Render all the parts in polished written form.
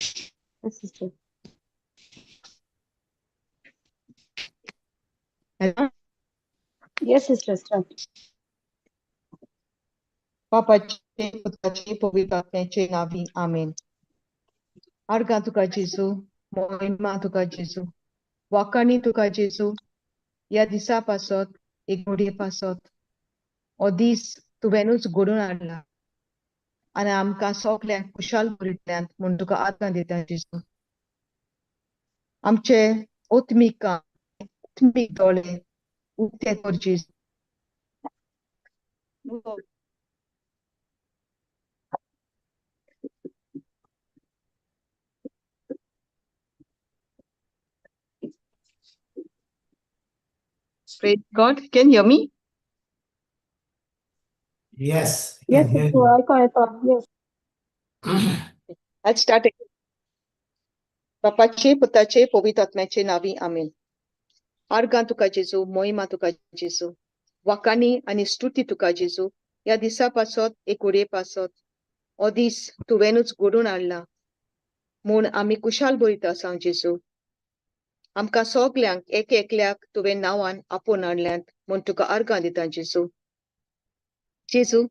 Yes, sister. Hello? Yes, sister. Start. बापाचे पुत्राचे पवित्र आत्म्याचे नावी आमेन. आर्गा तुका जेजू, मोहिमा तुका जेजू, वाकाणी तुका जेजू, या दिसा पासत एक घडये पासत हो दीस तुवेनूच घडोवन हाडला आनी आमकां सगल्यांक खुशाल भरितल्यान म्हूण तुका आर्गां दिता जेजू. आमचे ओत्मीक दोळे उक्ते कर जेजू. Praise God. Can you hear me? Yes, I Yes, can hear sister. you. I can talk. Yes. Let's start again. बापाचे पुत्राचे पवित्र आत्म्याचे नावी आमेन. आर्गां तुका जेजू, मोहिमा तुका जेजू, वाकाणी आनी स्तुती तुका जेजू, या दिसा पासत एक घडये पासत हो दीस तुवेनूच घडोवन हाडला म्हूण आमी कुशाल बरयता सांग जेजू. आमकां सगल्यांक एक एकल्याक तुवें नांवान आपोवन हाडल्यात म्हूण तुका आर्गां दिता जेजू. जेजू,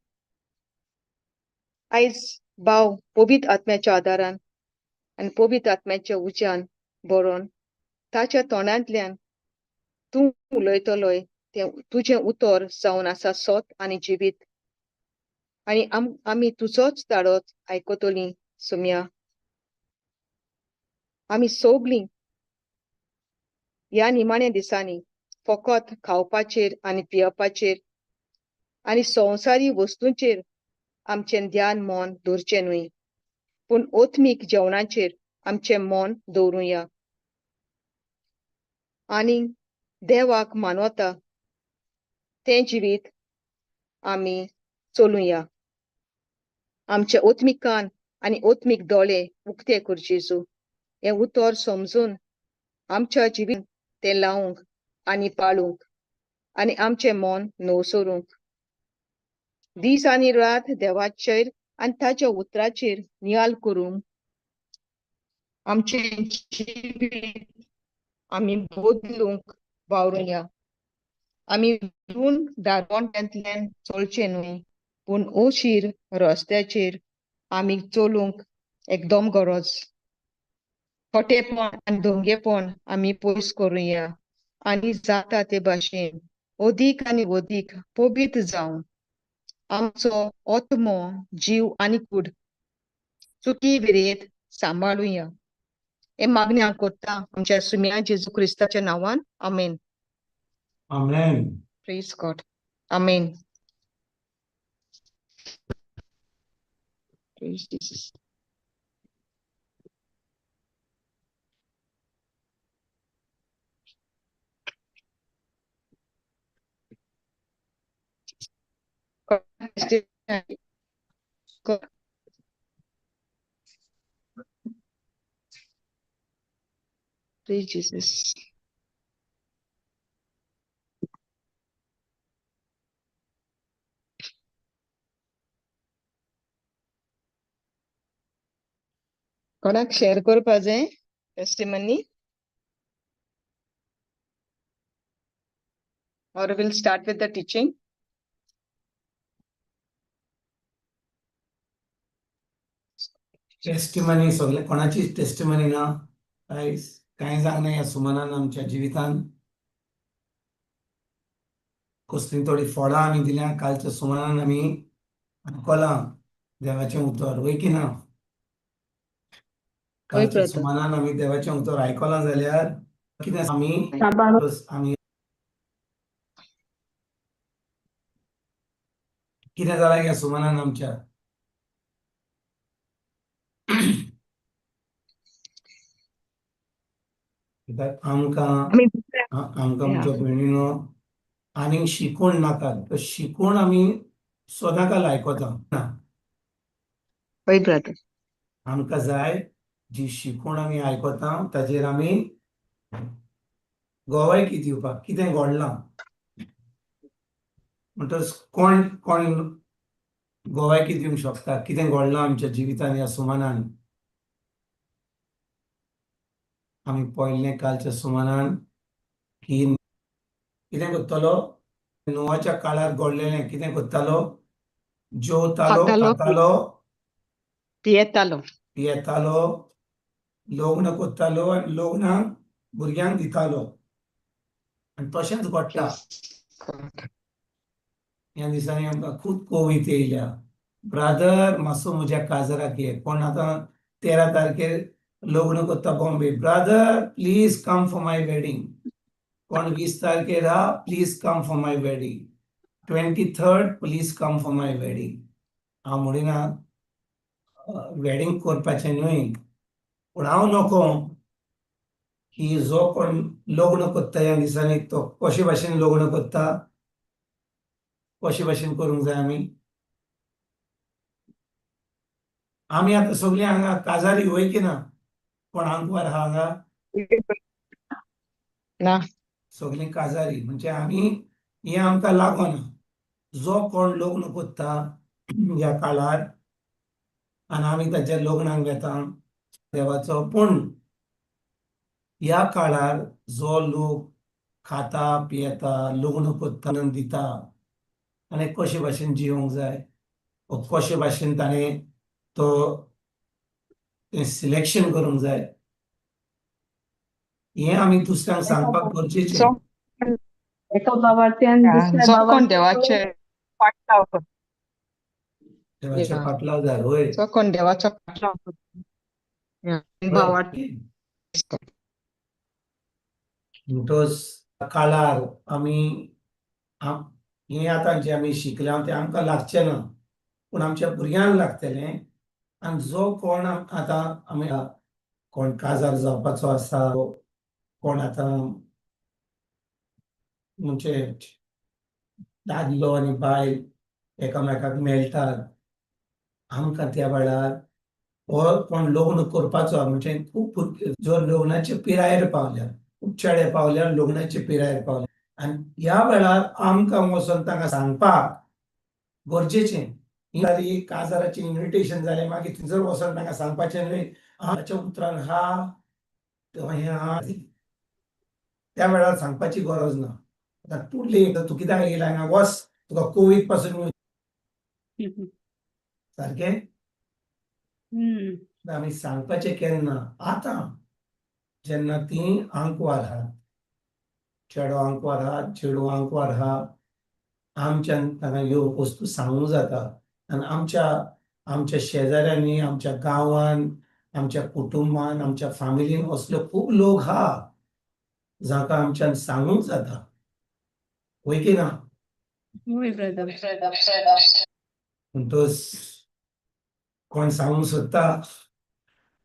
आयज भाव पवित्र आत्म्याच्या आदारान आनी पवित्र आत्म्याच्या उज्यान बरोवन ताच्या तोंडांतल्यान तूं उलयतलोय तें तुजें उतर जावन आसा सत आनी जिवीत आनी आमी तुजोच ताळोत आयकतलीं सुम्या. आमी सगलीं ह्या निमाण्या दिसांनी फकत खावपाचेर आनी पियेवपाचेर आनी संवसारी वस्तूंचेर आमचें ध्यान मन दवरचें न्हय, पूण ओत्मीक जेवणाचेर आमचें मन दवरुया आनी देवाक मानवता तें जिवीत आमी चलुया. आमचे ओत्मीक आनी ओत्मीक दोळे उक्ते कर जेजू. हें उतर समजून आमच्या जिवीत तें लावंक आनी पाळूंक आनी आमचें मन न्हवसरूंक. दीस आनी रात देवाचेर आनी ताच्या उतराचेर नियाल करूंक आमचें जिवीत आमी बदलूंक वावरुया. आमी विरून दारवंट्यांतल्यान चलचें न्हय, पूण ओशीर रस्त्याचेर आमी चलूंक एकदम गरज. खोटेपण आनी दोंगेपण आमी पयस करुया आनी जाता ते भाशेन अदीक आनी अदीक पवित्र जावन आमचो आत्मो जीव आनी कूड सुखी विरेत सांबाळुया. हे मागणी हांव करता आमच्या सुम्या जेजू क्रिस्ताच्या नांवान. आमेन. Amen. Praise God. Amen. Praise Jesus. God. Praise Jesus. कोणाक शेअर करपा जाय testimony? Or we'll start with the teaching. Testimony सगळे कोणाचीच टेस्टिमनी ना कांय जावना ह्या सुमनान आमच्या जिवितान कसली थोडी फळां आमी दिल्या. कालच्या सुमनान आमी आयकलां देवाचें उतर, वय की ना? कालच्या brother. सुमनान आमी देवाचें उतर आयकलां जाल्यार कितें आमी सांबाळून आमी कितें जालां ह्या सुमनान आमच्या कित्याक आमकां आमच्या भयणीनो आनीक शिकवण नाका. तर शिकवण आमी सदांकाल आयकता ना. Why brother? आमकां जाय जी शिकवण आमी आयकता ताजेर आमी गोवायकी दिवपाक कितें घडलां म्हणटच कोण कोण गोवायकी दिवंक शकता कितें घडलां आमच्या जिवितान ह्या सुमनान. आम्ही पळयल्लें कालच्या सुमारान की कितें करतलो नोआच्या काळार घडलेलें कितें करतालो जेवतालो खातालो, खातालो पियेतालो. पियेतालो लग्न करतालो आनी लग्नाक भुरग्यांक दितालो आनी तशेंच घडटा ह्या दिसांनी आमकां खूब कोवीद येयल्या ब्रादर मातसो म्हज्या काजराक ये कोण आतां 13 तारखेर लग्न करता Bombay brother please come for my wedding कोण 20 तारखेर हा please come for my wedding 23rd please come for my wedding हांव म्हणिना वेडिंग करपाचें न्हय पूण हांव नको की जो कोण लग्न करता ह्या दिसांनी तो कशे भाशेन लग्न करता कशे भाशेन करूंक जाय आमी आतां सगळीं हांगा काजारी वय की ना कोण आंकवार आहा हांगा ना सगळीं काजारी म्हणजे आमी हें आमकां लागना जो कोण लग्न करता ह्या काळार आनी आमी ताच्या लग्नाक वेता देवाचो पूण ह्या काळार जो लोक खाता पियेता लग्न करता आनंद दिता आनी कशे भाशेन जिवंक जाय वा कशे भाशेन ताणें तो सिलेक्शन करूंक जाय हें आमी दुसऱ्यांक सांगपाक गरजेचें एका बाबार्थ्यान दुसऱ्या जो कोण बाबार्थ्याचो देवाचे पाटलाव करता, देवाच्या या. फाटल्यान जाय वय जो कोण देवाचो पाटलाव करता, या. भावार्थ म्हणटच काळार आमी हें आतां जें आमी शिकल्या तें आमकां लागचें ना पूण आमच्या भुरग्यांक लागतलें आनी जो कोण आतां आमी कोण काजार जावपाचो आसा कोण आतां म्हणजे दादलो आनी बायल एकामेकाक मेळटात आमकां त्या वेळार हो कोण लग्न करपाचो म्हणजे खूब भुरगे जो लग्नाचे पिरायेर पावल्या खूब चेडे पावल्यार लग्नाचे पिरायेर पावल्या आनी ह्या वेळार आमकां वचोन तांकां सांगपाक गरजेचें ही काजाराचें इन्विटेशन जालें मागीर थंयसर वचोन तांकां सांगपाचें न्हय हाच्या उतरान हा हें हा त्या वेळार सांगपाची गरज ना आतां तूं लेट तूं कित्याक येयला हांगा वच तुका कोवीड पासून सारकें आमी सांगपाचें केन्ना आतां जेन्ना तीं आंकवार आहात चेडो आंकवार आहा चेडूं आंकवार आहा आमच्यान ताका ह्यो वस्तू सांगूंक जाता आनी आमच्या शेजाऱ्यांनी आमच्या गांवांत आमच्या कुटुंबान आमच्या फॅमिलीन असले खूब लोक आहा जाका आमच्यान सांगूंक जाता वय की ना वय ब्रदर म्हणटच कोण सांगूंक सोदता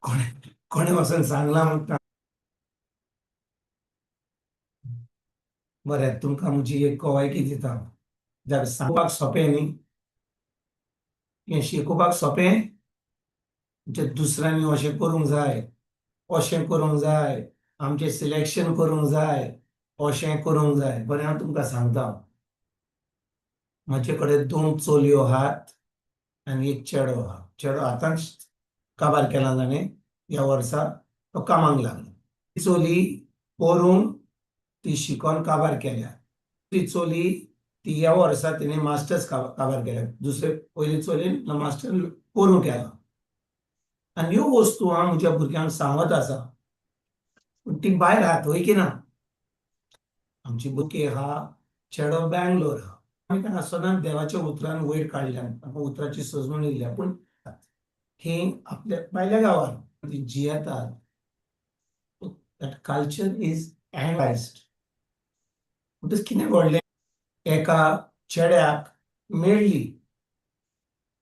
कोणें वचोन सांगला म्हणटा बरें तुमकां म्हजी एक कवायती दिता जाल्यार सांगपाक सोंपें न्ही हें शिकोवपाक सोंपें म्हणजे दुसऱ्यांनी अशें करूंक जाय अशें करूंक जाय आमचें सिलेक्शन करूंक जाय अशें करूंक जाय बरें हांव तुमकां सांगता म्हजे कडेन 2 चलयो आहात आनी एक चेडो आहा चेडो आतांच काबार केला ताणें ह्या वर्सा तो कामाक लागला ती चली परून ती शिकोन काबार केल्या ती चली ती ह्या वर्सा तिणें मास्टर्स काबार केल्या दुसरे पयली चलयेन मास्टर परून केला आनी ह्यो वस्तू हांव म्हज्या भुरग्यांक सांगत आसा पूण ती भायर आहात वय की ना आमची भुरगीं आहा चेडो बँगलोर आहा आमी तांकां सदांच देवाच्या उतरान वयर काडल्यान तांकां उतराची सजवण दिल्या पूण ही आपल्या भायल्या गांवांत ती जियेतात that culture is analyzed. म्हणटच कितें घडलें एका चेड्याक मेळ्ळी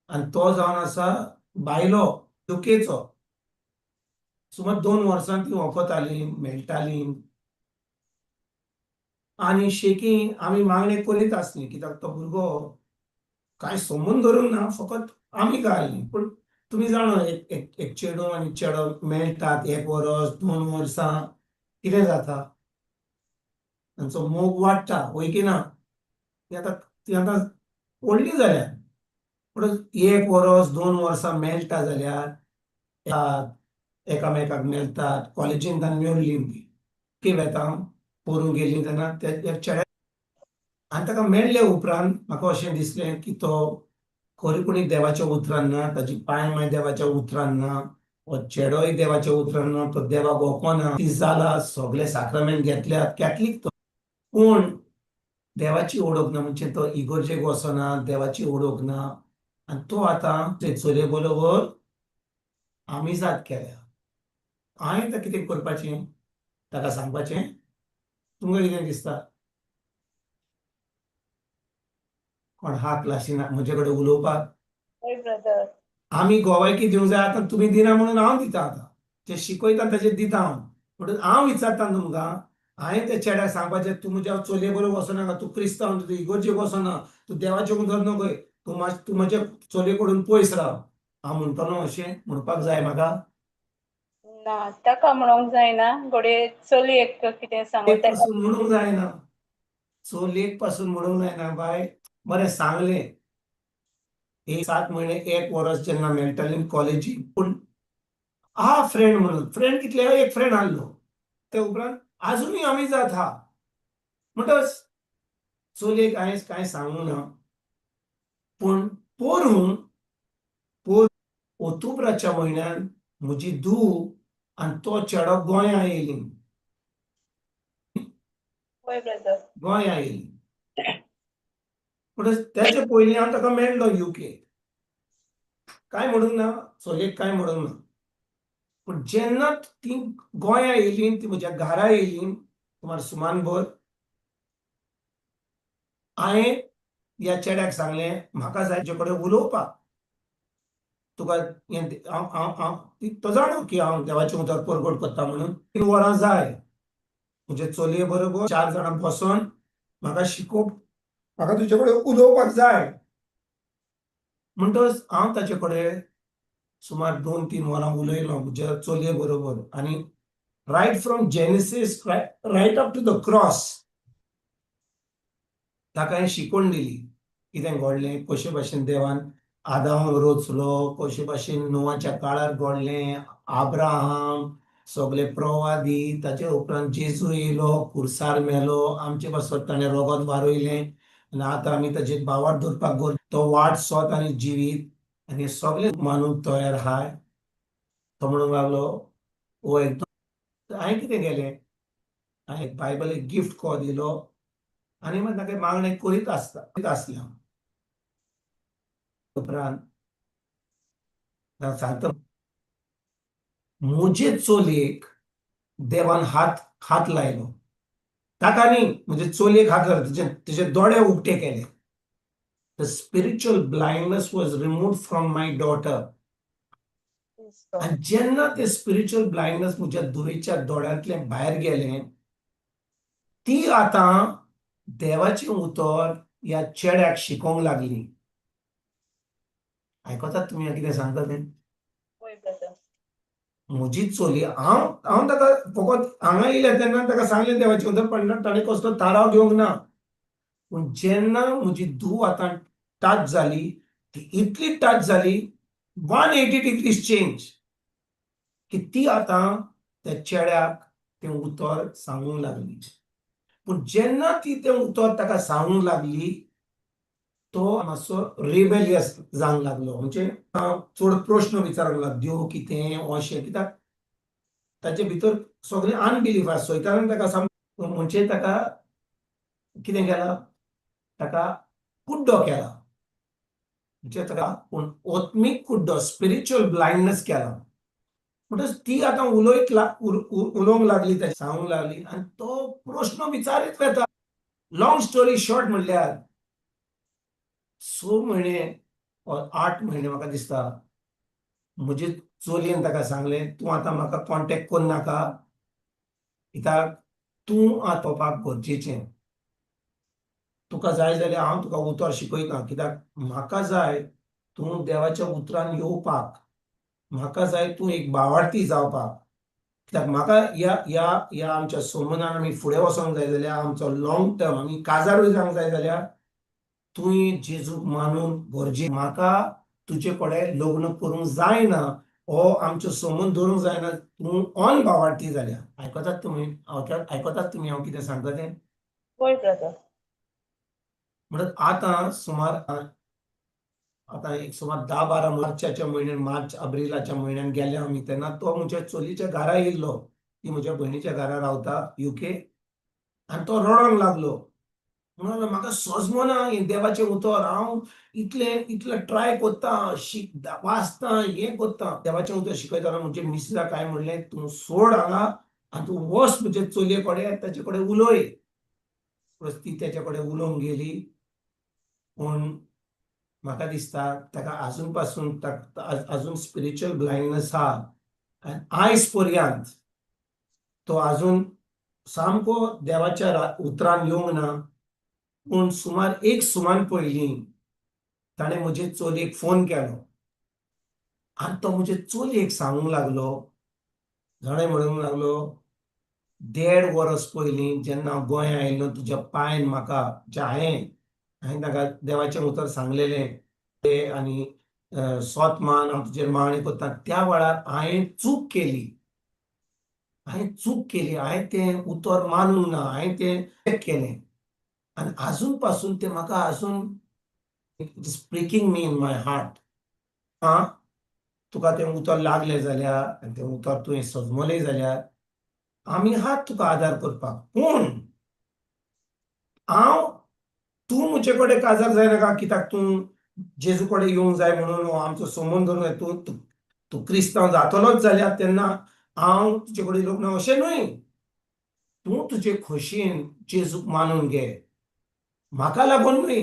आनी तो जावन आसा बायलो युकेचो सुमार 2 वर्सां ती वखताली मेळटाली आनी शेकी आमी मागणें करीत आसली कित्याक तो भुरगो कांय संबंद धरूंक ना फकत आमी घालली पूण तुमी जाणा एक चेडूं आनी चेडो मेळटात 1 वर्स 2 वर्सां कितें जाता तांचो मोग वाडटा वय की ना ती आतां व्हडलीं जाल्यात पूण 1 वर्स 2 वर्सां मेळटा जाल्यार एकामेकाक मेळटात कॉलेजीन तान मेळ्ळी की वेता पोरूं गेलीं तेन्ना त्या चेड्याक आनी ताका मेळ्ळे उपरांत म्हाका अशें दिसलें की तो खरी कोणी देवाच्या उतरान ना ताची पांय माय देवाच्या उतरान ना हो चेडोय देवाच्या उतरान ना तो देवाक ओळखना ती जाला सगळे साक्रामेंट घेतल्यात कॅथलीक तो पूण देवाची ओळख ना म्हणजे तो इगोर्जेक वचना देवाची ओळख ना आनी तो आतां ते चलये बरोबर आमिजाद केल्या हांवें ताका कितें करपाचें ताका सांगपाचें तुमकां कितें दिसता कोण हा क्लासीन म्हजे कडेन उलोवपाक होय ब्रदर. आमी गोवायकी दिवंक जाय आतां तुमी दिना म्हणून हांव दिता आतां जे शिकयता ताचेर दिता हांव म्हणून हांव विचारता तुमकां हांवें त्या चेड्याक सांगपाचें तूं म्हज्या चलये बरोबर वचनाका तूं क्रिस्तांव तूं इगोर्जेक वचना तूं देवाचें उतर नकय तूं म्हज्या चलये कडून पयस राव हांव म्हणटलों अशें म्हणपाक जाय म्हाका ना ताका म्हणूंक जायना घोडये चलयेक कितें सांगू एक पासून म्हणूंक जायना चलयेक पासून म्हणूंक जायना बाय बरें सांगलें एक 7 म्हयने 1 वर्स जेन्ना मेळटलें कॉलेजीक पूण हा फ्रेंड म्हणून फ्रेंड कितले एक फ्रेंड आहलो ते उपरांत आजुनूय आमी जात हा म्हणटच चलयेक हांवें कांय सांगूंक ना पूण पोरूं ऑक्टोबराच्या म्हयन्यान म्हजी धूव आनी तो चेडो गोंया येयलीं होय ब्रदर. गोंया येयलीं म्हणटच तेचे पयलीं हांव ताका मेळ्ळो UK कांय म्हणूंक ना चलयेक कांय म्हणूंक ना पूण जेन्ना ती गोंया येयलीं ती म्हज्या घरा येयलीं सुमार सुमानभर हांवें ह्या चेड्याक सांगलें म्हाका जाय तुजे कडेन उलोवपाक तुका तो जाणो की हांव देवाचें उतर परगट करता म्हणून 3 वरां जाय म्हजे चलये बरोबर 4 जाणां बसोन म्हाका म्हाका तुजे कडेन उलोवपाक जाय म्हणटच हांव ताचे कडेन सुमार 2-3 वरां उलयलो म्हज्या चलये बरोबर आनी right from Genesis right up to the cross ताका हांवें शिकवण दिली कितें घडलें कशे भाशेन देवान आदाम रचलो कशे भाशेन नोवाच्या काळार घडलें आब्राहाम सगळे प्रवादी ताचे उपरांत जेजू येयलो खुर्सार मेलो आमचे पासत ताणें रगत वारयलें आनी आतां आमी ताचे भावार्थ धरपाक तो वाट सोत आनी जिवीत आनी सगळे मानूंक तयार आहाय तो म्हणूंक लागलो हो एकदम हांवें कितें केलें हांवें बायबल एक गिफ्ट को दिलो आनी मागीर ताका मागणें करीत आसलें हांव उपरांत सांगता म्हजे चलयेक देवान हात लायलो ताका न्ही म्हजे चलयेक हात लायलो तिचे दोळे उक्ते केले the spiritual blindness was removed from my daughter आनी जेन्ना ते स्पिरिच्युअल ब्लायंडनेस म्हज्या धुवेच्या दोळ्यांतलें भायर गेलें ती आतां देवाचें उतर ह्या चेड्याक शिकोवंक लागली आयकतात तुमी कितें सांगता तें होय ब्रदर. म्हजी चली हांव ताका फकत हांगा येयलें तेन्ना ताका सांगलें देवाचें उतर पण ताणें कसलो थाराव घेवंक ना पूण जेन्ना म्हजी धूव आतां टच जाली ती इतली टच जाली 180 डिग्रीज चेंज की ती आतां त्या चेड्याक तें उतर सांगूंक लागली पूण जेन्ना ती तें उतर ताका सांगूंक लागली तो मातसो रिबेलियस जावंक लागलो म्हणजे चड प्रश्न विचारंक लागलो देव कितें अशें कित्याक ताचे भितर सगळें अनबिलीफ आसा सैतानान ताका म्हणजे ताका कितें केलां ताका कुड्डो केला म्हणजे ताका पूण ओत्मीक कुड्डो स्पिरिच्युअल ब्लायंडनेस केला म्हणटच ती आतां उलोवंक लागली ताका सांगूंक लागली आनी तो प्रश्न विचारीत वता लॉंग स्टोरी शॉर्ट म्हणल्यार 6 म्हयने 8 म्हयने म्हाका दिसता म्हजे चलयेन ताका सांगलें तूं आतां म्हाका कॉन्टेक्ट करनाका कित्याक तूं आतोवपाक गरजेचें तुका जाय जाल्यार हांव तुका उतर शिकयता कित्याक म्हाका जाय तूं देवाच्या उतरान येवपाक म्हाका जाय तूं एक भावार्थी जावपाक कित्याक म्हाका ह्या आमच्या सोमनान आमी फुडें वचोंक जाय जाल्यार आमचो लॉंग टर्म आमी काजारूय जावंक जाय जाल्यार तुवें जेजूक मानून गरजेचें म्हाका तुजे कडेन लग्न करूंक जायना हो आमचो संबंध दवरूंक जायना तूं ऑन भावार्थी जाल्या आयकतात तुमी हांव कितें सांगता तें वय ब्रदर. म्हणून आतां एक सुमार 10-12 मार्चाच्या म्हयन्यान मार्च एप्रिलाच्या म्हयन्यान गेले आमी तेन्ना तो म्हज्या चलयेच्या घरा येयल्लो ती म्हज्या भयणीच्या घरा रावता UK आनी तो रडोंक लागलो म्हणून म्हाका सोजमोना हें देवाचें उतर हांव इतलें ट्राय कोत्ता वाचता हें कोत्ता देवाचें उतर शिकयतना म्हणजे मिसेसाक हांवें म्हणलें तूं सोड हांगा आनी तूं वच तुजे चलये कडेन ताचे कडेन उलय ती तेचे कडेन उलोवंक गेली पूण म्हाका दिसता ताका आजून पासून आजून स्पिरिच्युअल ब्लायंडनेस आहा आनी आयज पर्यंत तो आजून सामको देवाच्या उतरान येवंक ना पूण सुमार एक सुमान पयलीं ताणें म्हजे चलयेक फोन केलो आनी तो म्हजे चलयेक सांगूंक लागलो जाणें म्हणूंक लागलो 1.5 वर्स पयलीं जेन्ना हांव गोंया आयिल्लो तुज्या पांयान म्हाका हांवें ताका देवाचें उतर सांगलेलें तें आनी सोत मान हांव तुजेर मागणी कोत्ता त्या वेळार हांवें चूक केली हांवें तें उतर मानूंक ना हांवें तें केलें आनी आजून पासून तें म्हाका आजून it is pricking me in my heart तुका तें उतर लागलें जाल्यार आनी तें उतर तुवें सजमलें जाल्यार आमी आहात तुका आदार करपाक पूण तूं म्हजे कडेन काजार जायनाका कित्याक तूं जेजू कडेन येवंक जाय म्हणून हो आमचो संबंद दवरूंक तूं क्रिस्तांव जातलोच जाल्यार तेन्ना हांव तुजे कडेन येवंक ना अशें न्हय तूं तुजे खोशयेन जेजूक मानून घे म्हाका लागून न्हय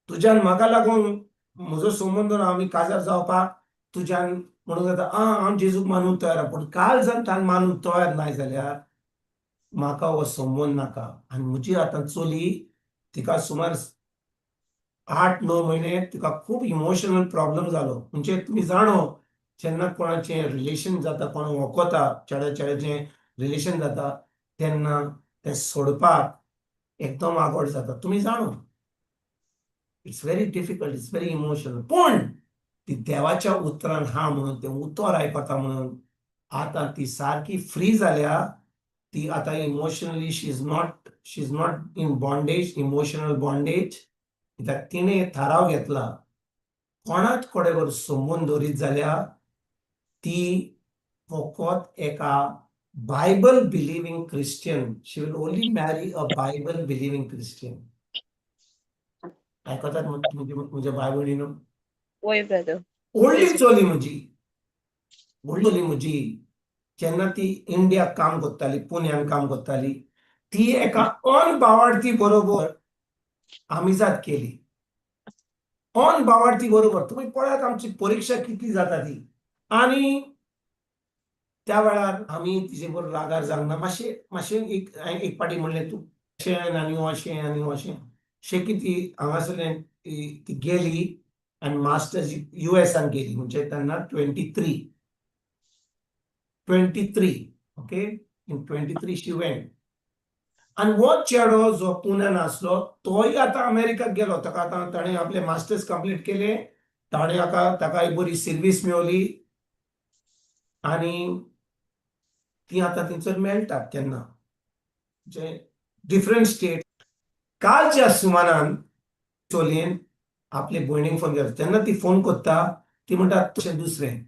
तुज्यान म्हाका लागून म्हजो संबंद आमी काजार जावपाक तुज्यान म्हणूंक जाता हांव जेजूक मानूंक तयार पूण काल जर ताणें मानूंक तयार ना जाल्यार म्हाका हो संबंद नाका आनी म्हजी आतां चली तिका सुमार 8-9 म्हयने तिका खूब इमोशनल प्रॉब्लेम जालो म्हणजे तुमी जाणो जेन्ना कोणाचें रिलेशन जाता कोण वळखता चेड्याचें रिलेशन जाता तेन्ना तें सोडपाक एकदम आवड जाता तुमी जाणो it's very difficult it's very emotional पूण ती देवाच्या उतरान हा म्हणून तें उतर आयकता म्हणून आतां ती सारकी फ्री जाल्या ती आतां emotionally she is not in bondage emotional bondage कित्याक तिणें थाराव घेतला कोणाच कडेन संबंद दवरीत जाल्यार ती फकत एका Bible believing Christian she will only मॅरी अ बायबल बिलिव्हिंग क्रिश्चियन आयकतात म्हज्या भाय भयणीनो वय ब्रदर. व्हडली चली म्हजी जेन्ना ती इंडियाक काम करताली पुण्यान काम करताली ती एका अनभावार्थी बरोबर आमिजात केली अनभावार्थी बरोबर तुम्ही पळयात आमची परीक्षा कितली जाता ती आनी त्या वेळार आमी तिचे बरोबर रागार जावंक ना मातशें एक पाटी म्हणलें तूं अशें आनी अशें शेकी ती हांगासरल्यान ती गेली आनी मास्टर्स युएसान गेली म्हणजे तेन्ना 23 ओके इन 23 शी वेंट आनी हो चेडो जो पुण्यान आसलो तोय आतां अमेरिकाक गेलो ताका आतां ताणें आपले मास्टर्स कंप्लीट केले ताका एक बरी सर्वीस मेळ्ळी आनी ती आतां थंयसर मेळटा केन्ना म्हणजे डिफरंट स्टेट कालच्या सुमारान चलयेन आपले भयणीक फोन केलो तेन्ना ती फोन कोत्ता ती म्हणटा तशें दुसरें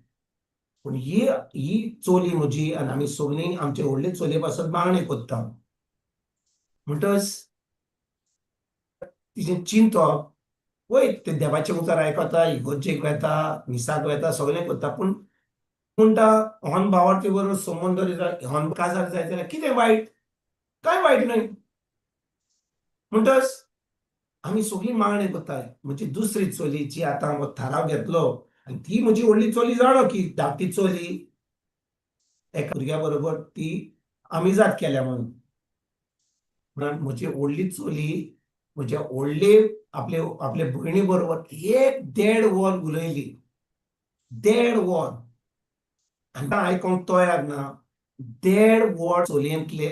पूण ही चली म्हजी आनी आमी सगळीं आमचे व्हडले चलये पासत मागणी कोत्ता म्हणटच तिचें चिंतप वय ते देवाचें उतर आयकता इगर्जेक वेता मिसाक वेता सगळें कोत्ता पूण म्हणटा होन भावार्थी बरोबर संबंद होन काजार जाय जाल्यार कितें वायट कांय वायट न्हय म्हणटच आमी सगळीं मागणी कोत्ताय म्हजी दुसरी चली जी आतां हो थाराव घेतलो आनी ती म्हजी व्हडली चली जाणो की धाकटी चली एका भुरग्या बरोबर ती आमिजात केल्या म्हणून म्हजी व्हडली चली म्हज्या व्हडले आपले भयणी बरोबर 1.5 वर उलयली 1.5 वर आनी आयकोंक तयार ना 1.5 वर चलयेंतले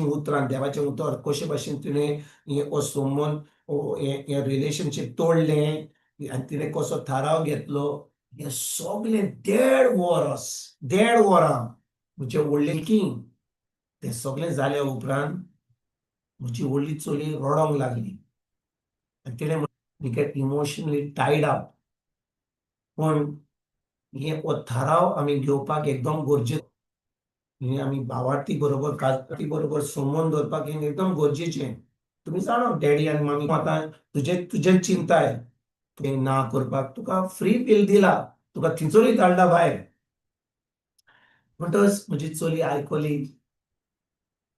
उतरां देवाचें उतर कशे भाशेन तिणें हो संबंद हें रिलेशनशीप तोडलें आनी तिणें कसो थाराव घेतलो हे सगळे 1.5 वरां म्हणजे व्हडले किंग ते सगळे जाल्या उपरांत म्हजी व्हडली चली रडोंक लागली आनी तिणें गेट इमोशनली टायड अप पूण हो थाराव आमी घेवपाक एकदम गरजेचो हे आमी भावार्थी बरोबर कास्ती बरोबर संबंद दवरपाक हें एकदम गरजेचें तुमी जाणा डॅडी आनी मम्मी आतां तुजें चिंताय तें ना करपाक तुका फ्री बील दिला तुका थिंचोरूय धाडला भायर म्हणटच म्हजी चली आयकली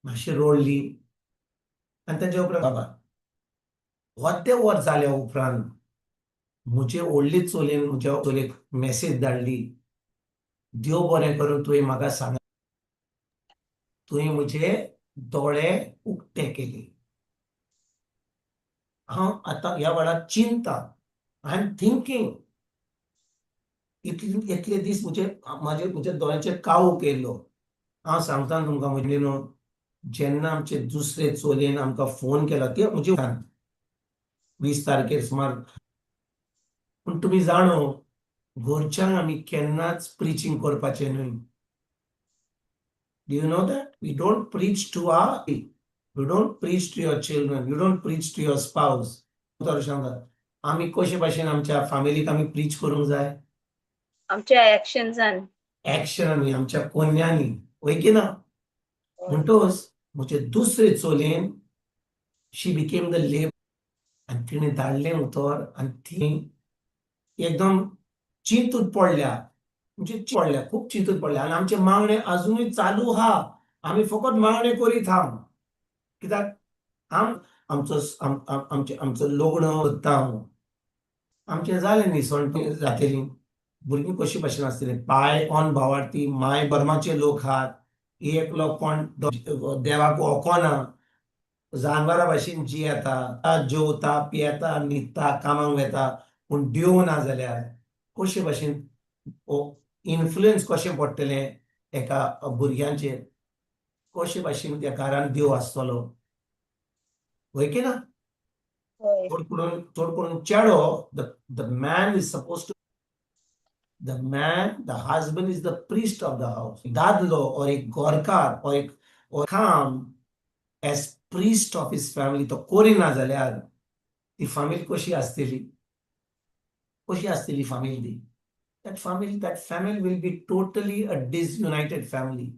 मातशी रडली आनी ताचे उपरांत बाबा अर्दें वर जाल्या उपरांत म्हजे व्हडले चलयेन म्हज्या चलयेक मॅसेज धाडली देव बरें करूं तुवें म्हाका सांग तुवें म्हजे दोळे उक्ते केले हांव आतां ह्या वेळार चिंता आय एम थिंकींग इतले दीस म्हजे दोळ्याचेर काळोख केल्लो हांव सांगता तुमकां म्हणजे न्हू जेन्ना आमचे दुसरे चलयेन आमकां फोन केलो ते म्हजे 20 तारखेर सुमार पूण तुमी जाणो घरच्यांक आमी केन्नाच प्रिचींग करपाचें न्हय Do you know that? We don't preach to you don't preach to your children, you don't preach to your spouse. आमी कशे भाशेन आमच्या फॅमिलीक आमी प्रीच करूंक जाय आमच्या ऍक्शन्सान एक्शनांनी आमच्या कोन्यांनी वय की ना म्हणटोच म्हजे दुसरे चलयेन शी बिकेम द लेब आनी तिणें धाडलें उतर आनी ती एकदम चिंतून पडल्या म्हणजे पडल्या खूप चिंतून पडल्या आनी आमचे मागणे अजुनूय चालू आहा आमी फकत मागणे करीत आहा कित्याक आमचो लग्न करता हांव आमचें जालें न्ही जातलीं भुरगीं कशी भाशेन आसतलीं पाय ऑन भावार्थी माय बर्माचे लोक आहात एकलो कोण देवाक वळखना जानवरां भाशेन जियेता जेवता पियेता न्हिदता कामाक वेता पूण देव ना जाल्यार कशे भाशेन इन्फ्लुयन्स कशें पडटलें एका भुरग्यांचेर कशे भाशेन त्या घरान देव आसतलो वय की ना चड करून चेडो the man is suppose to the husband is the priest of the house दादलो or एक गोरकार or एक काम as priest of his family तो करिना जाल्यार ती फॅमिली कशी आसतली family that family will be totally a disunited family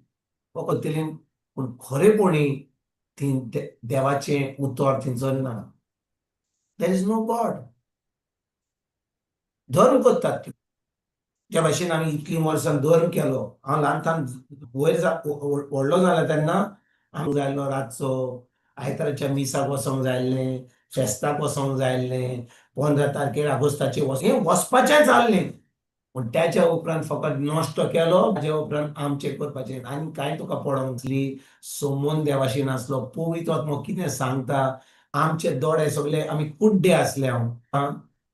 पूण खरेपणी देवाचें उतर थंयसर ना there is no God धर्म करतात ज्या भाशेन आमी इतलीं वर्सां धर्म केलो हांव ल्हानसान वयर व्हडलो जाला तेन्ना आमकां जायलो रातचो आयताराच्या मिसाक वचोंक जायल्लें फेस्ताक वचोंक जायल्लें 15 तारखेर आगोस्ताचें हें वचपाचेंच आहलें पूण त्याच्या उपरांत फकत नश्ट केलो ताच्या उपरांत आमचें करपाचें आनी कांय तुका पडोंक नासली संबंद देवाशी नासलो पवित्र आत्मो कितें सांगता आमचे दोळे सगळे आमी कुड्डे आसले हांव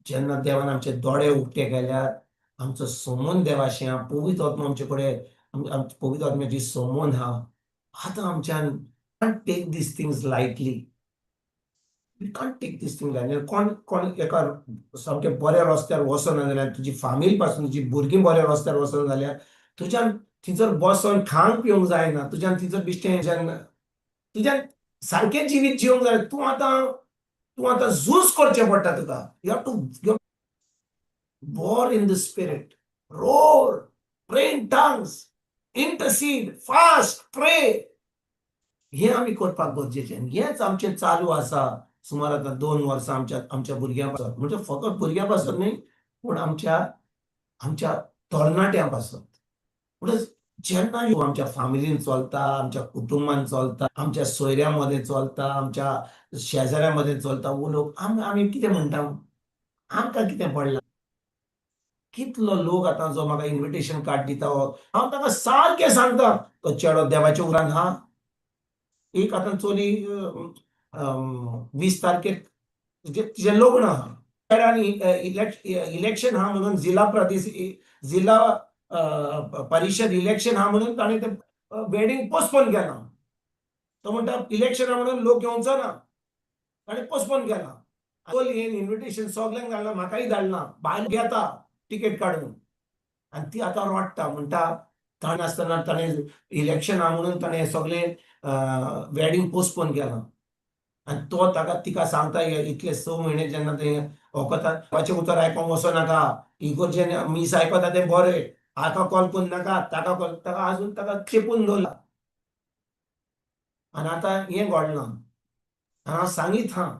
जेन्ना देवान आमचे दोळे उक्ते केल्यार आमचो संबंद देवाशी आहा पवित्र आत्मो आमचे कडेन पवित्र आत्म्याची संबंद आहा आतां आमच्यान take these things lightly we can't take these things lightly कोण एका सामकें बऱ्या रस्त्यार वचना जाल्यार तुजी फॅमिली पासून तुजी भुरगीं बऱ्या रस्त्यार वचना जाल्यार तुज्यान थंयसर बसोन खावंक पिवंक जायना तुज्यान थंयसर बिश्टें तुज्यान सारकें जिवीत जिवंक जाय तूं आतां झूज करचें पडटा तुका you have to war in the spirit roar pray in tongues intercede fast pray हे आमी करपाक गरजेचें हेच आमचें चालू आसा सुमार आतां 2 वर्सां आमच्या भुरग्यां पासून म्हणजे फकत भुरग्यां पासून न्ही पूण आमच्या तरणाट्यां पासून म्हणटच जेन्ना आमच्या फॅमिलीन चलता आमच्या कुटुंबान चलता आमच्या सोयऱ्यां मदें चलता आमच्या शेजाऱ्यां मदें चलता वो लोक आमी कितें म्हणटा आमकां कितें पडलां कितलो लोक आतां जो म्हाका इन्विटेशन कार्ड दिता हांव ताका सारकें सांगता तो चेडो देवाच्या उरान आहा एक आतां चली 20 तारखेर तिजें लग्न आहा चेड्यान इलेक्शन आहा म्हणून जिल्ला परिशद इलेक्शन आहा म्हणून ताणें तें वेडिंग पोस्टपोन केलां तो म्हणटा इलेक्शन आहा म्हणून लोक येवचो ना ताणें पोस्टपोन केलां इन्विटेशन सगल्यांक धाडलां म्हाकाय धाडलां भायर घेता टिकेट काडून आणि ती आता वाटता म्हणटा ताण आसतना ताणें इलेक्शन म्हणून ताणें सगळें वेडिंग पोस्टपोन केलां आनी तो तिका सांगता इतले 6 म्हयने जेन्ना ते वखदां देवाचें उतर आयकोंक वचो नाका इगोर्जेन मीस आयकता तें बरें हाका कॉल करून नाका ताका कॉल ताका आजून ताका चेपून दवरला आनी आतां हें घडलां आनी हांव सांगीत आहा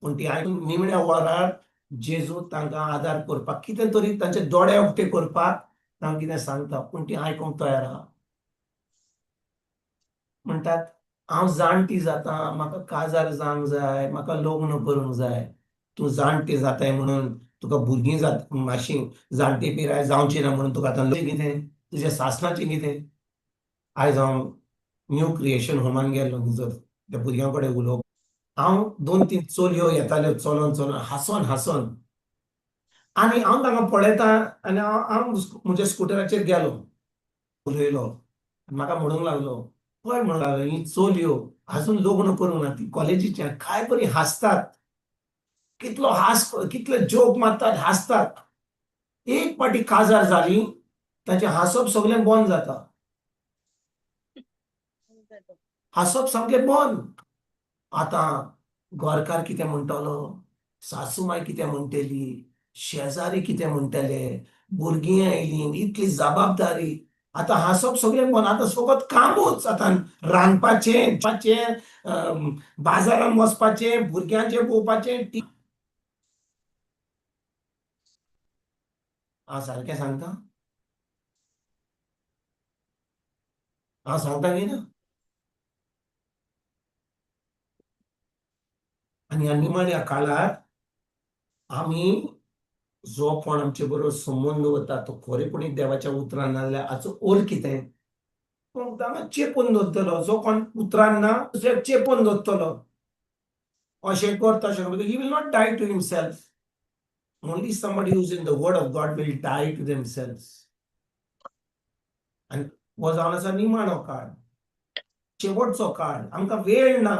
पूण ती आयकून निमण्या वरार जेजू तांकां आदार करपाक कितें तरी तांचे दोळे उक्ते करपाक तांकां कितें सांगता पूण ती आयकूंक तयार आहा म्हणटात हांव जाणटी जाता म्हाका काजार जावंक जाय म्हाका लग्न करूंक जाय तूं जाणटी जाताय म्हणून तुका भुरगीं मातशीं जाणटी पिराय जावची ना म्हणून तुका आतां कितें तुज्या सासणाचें कितें आयज हांव न्यू क्रिएशन होमान गेल्लो थंयसर त्या भुरग्यां कडेन उलोवंक हांव 2-3 चलयो येताल्यो चलोन चलोन हांसोन हांसोन आनी हांव तांकां पळयता आनी हांव म्हज्या स्कुटराचेर गेलो उलयलो म्हाका म्हणूंक लागलो पळय म्हणूंक लागलो ही चलयो आजून लग्न करूंक ना ती कॉलेजीचे काय बरी हांसतात कितलो कितले जोक मारतात हांसतात एक पाटी काजार जाली ताचें हांसप सगळें बंद जाता हांसप सामकें बंद आतां घरकार कितें म्हणटलो सासूमाय कितें म्हणटली शेजारी कितें म्हणटले भुरगीं आयलीं इतली जबाबदारी आतां हांसप सगळें बंद आतां फकत कामूच आतां रांदपाचें बाजारांत वचपाचें भुरग्यांचें पळोवपाचें हांव सारकें सांगता हांव सांगता की ना आनी ह्या निमाण्या काळार आमी जो कोण आमचे बरोबर संबंद उरता तो खरेपणी देवाच्या उतरान नाजाल्यार हाचो अर्थ कितें पूण तांकां चेपून दवरतलो जो कोण उतरान ना दुसऱ्याक चेपून दवरतलो अशें कर तशें कर he will not die to himself only somebody who is in the word of God will die to themselves आनी हो जावन आसा निमाणो काळ शेवटचो काळ आमकां वेळ ना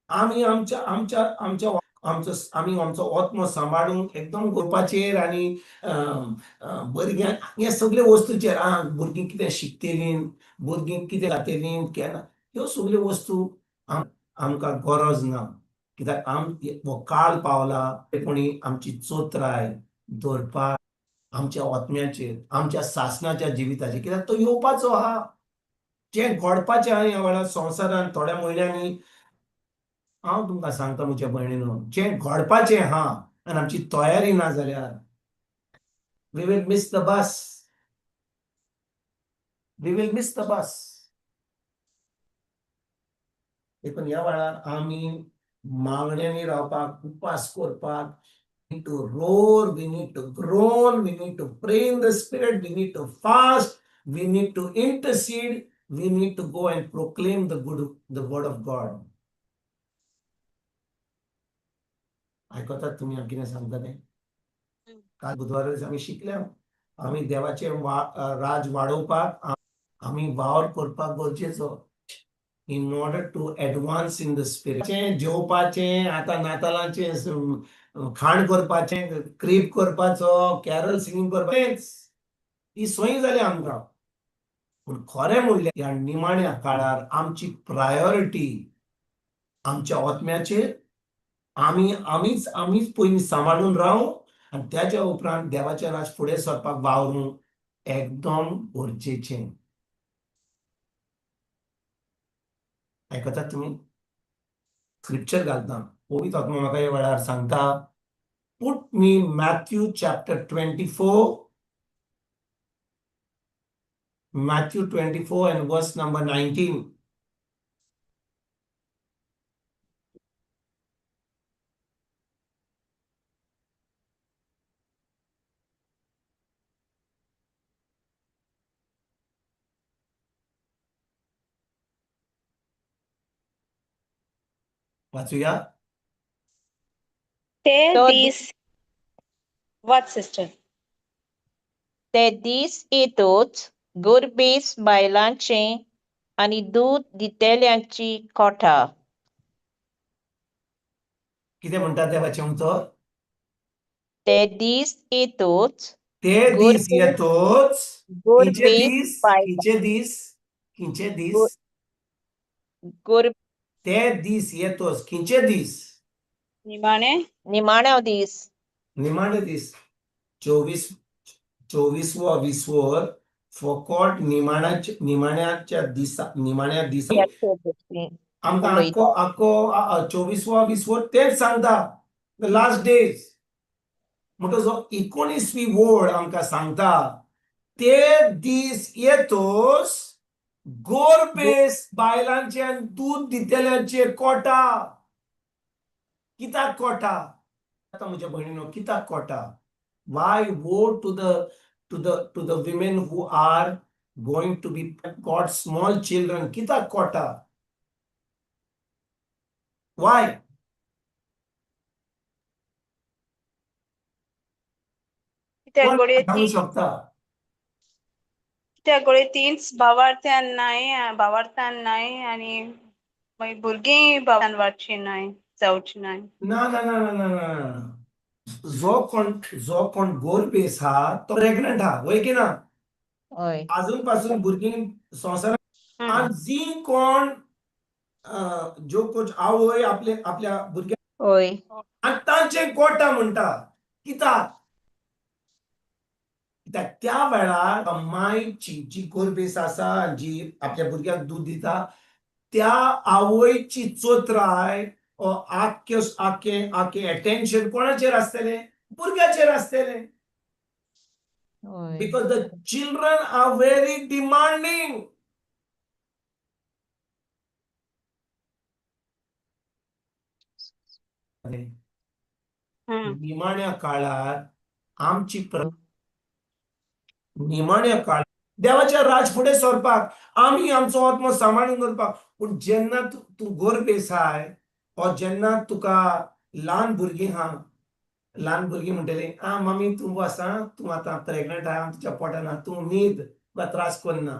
आमी आमचो आत्मो सांबाळूंक एकदम करपाचेर आनी भुरग्यांक हे सगळे वस्तूचेर भुरगीं कितें शिकतलीं भुरगीं कितें जातलीं केन्ना ह्यो सगळ्यो वस्तू आमकां गरज ना कित्याक हो काळ पावला कोणी आमची चोत्राय धरपाक आमच्या आत्म्याचेर आमच्या सासणाच्या जिविताचेर कित्याक तो येवपाचो आहा जें घडपाचें आहा ह्या वेळार संवसारांत थोड्या म्हयन्यांनी हांव तुमकां सांगता म्हज्या भयणीनो जें घडपाचें आहा आनी आमची तयारी ना जाल्यार we will miss the bus we will miss the bus देखून ह्या वेळार आमी मागण्यांनी रावपाक उपास करपाक we need to roar, we need to groan, we need to pray in the spirit, we need to fast, we need to intercede, we need to go and proclaim the word of God. आयकतात तुमी हांव कितें सांगता तें काल बुधवारा आमी शिकल्या आमी देवाचें राज वाडोवपाक आमी वावर करपाक गरजेचो in order to advance in the spirit जेवपाचें आतां नातालांचें खाण करपाचें क्रीप करपाचो कॅरल सिंगींग करपाचें ही संय जाली आमकां पूण खरें म्हणल्यार ह्या निमाण्या काळार आमची प्रायोरिटी आमच्या आत्म्याचेर आमीच पयलीं सांबाळून रावूं आनी त्याच्या उपरांत देवाचें राज फुडें सरपाक वावरूंक एकदम गरजेचें आयकतात तुमी स्क्रिप्चर घालता पवित्र आत्मा म्हाका ह्या वेळार सांगता put me Matthew chapter 24 and verse number 19 वाचूया What, sister? ते दीस येतोच गुरबीस बायलांचें आनी दूद दितेल्यांची कोठां कितें म्हणटा देवाचें उतर ते दीस येतोच ते दीस Gorbis, येतोच खिंचे Gorbis, दीस Bailan, खिंचे दीस Gor, ते दीस येतोच खिंचे दीस निमाणे Nimanaw dis, निमाणे दीस 24वा विसवोर फकट निमाण्याच्या दिसा आमकां आख्खो उलयता. आख्खो 24वा विसवोर तेच सांगता द लास्ट डेज म्हणटो जो 19वी वोड आमकां सांगता ते दीस येतोच गोरबेस बायलांचे आनी दूद दितेल्यांचे कोटा कित्याक कोटा आतां म्हज्या भयणीनो कित्याक Kota why woe to the women who are going to be God's small children कित्याक कोटा why कित्याक कोण घोडये सांगू शकता कित्याक घोडये तीनच भावार्थान नाय आनी मागीर भुरगीं भावार्थान वाडची नाय जावची नाय ना ना ना ना ना ना ना जो कोण गोरबेस हा तो प्रेग्नंट हा वय की ना Oy, अजून पासून भुरगीं संवसारान आनी जी कोण ज्यो कोण आवय आपल्या भुरग्याक oy, आनी तांचे कोटा म्हणटा कित्याक त्या वेळार मायची जी गोरबेस आसा जी आपल्या भुरग्याक दूद दिता त्या आवयची चोत्राय आख्खे अटेन्शन कोणाचेर आसतलें भुरग्याचेर आसतलें oy. because the children are very demanding निमाण्या काळार आमची निमाण्या काळ देवाच्या राज फुडें सरपाक आमी आमचो आत्मो सांबाळून दवरपाक पूण जेन्ना तूं गोरबेस आय ओ जेन्ना तुका ल्हान भुरगीं म्हणटलीं मम्मी तूं बस तूं आतां प्रेग्नंट आहा तुज्या पोटान तूं न्हीद तुका त्रास करना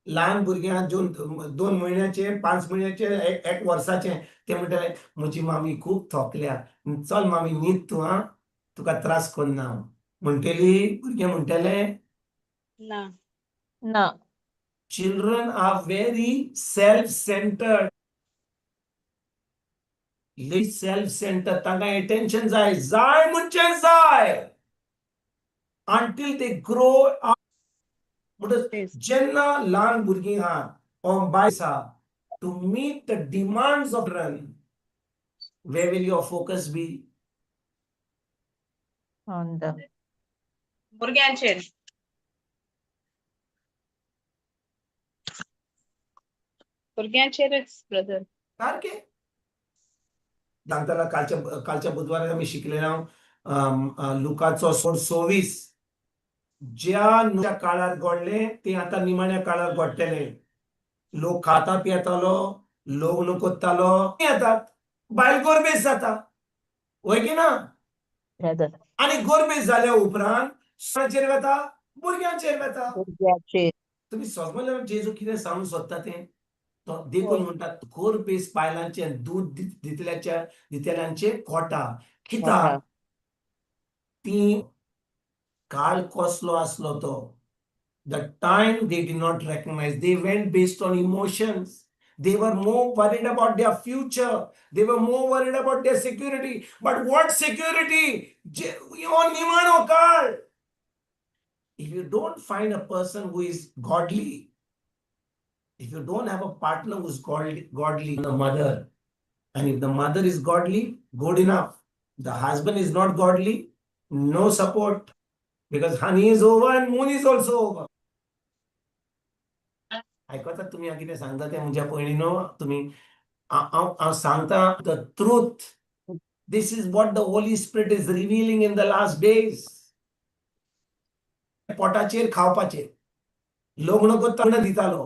ल्हान भुरग्यां 2 म्हयन्याचे 5 म्हयन्याचे 1 वर्साचे ते म्हणटले म्हजी मामी खूब थकल्या चल मामी न्हीद तूं तुका त्रास करना म्हणटली भुरगें म्हणटले ना Na, children are very self-centered तांकां अटेन्शन जाय म्हणजे जाय until they grow up म्हणटच जेन्ना ल्हान भुरगीं आहा ओ बायस आहा to meet the demands of children where will your focus be on the भुरग्यांचेर भुरग्यांचेरच ब्रदर सारकें सांगताना कालच्या बुधवाराक आमी शिकलेलो लुकाचो 26 ज्या काळार घडले ते आतां निमाण्या काळार घडटले लोक खाता पियेतालो लग्न करतालो येतात बायल गोरबेस जाता वय की ना brother. आनी गोरबेस जाल्या उपरांत सोनाचेर वता भुरग्यांचेर वता Gurgyache, तुम्ही समजलं जेजू कितें सांगूंक सोदता तें तो देखून म्हणटात गोरबेस बायलांचे दूद दितेल्यांचे कोटा कित्याक Kota, ती काळ कसलो आसलो तो the time they did not recognize they went based on emotions they were more worried about their future they were more worried about their security but what security nimano kaal if you don't find a person who is godly if you don't have a partner who's godly the mother and if the mother is godly good enough the husband is not godly no support because honey is over and moon is also over आयकता तुम्ही कितें सांगता तें म्हज्या पयलीनो तुमी हांव सांगता the truth this is what the holy spirit is revealing in the last days पोटाचेर खावपाचेर लग्न करतना दितालो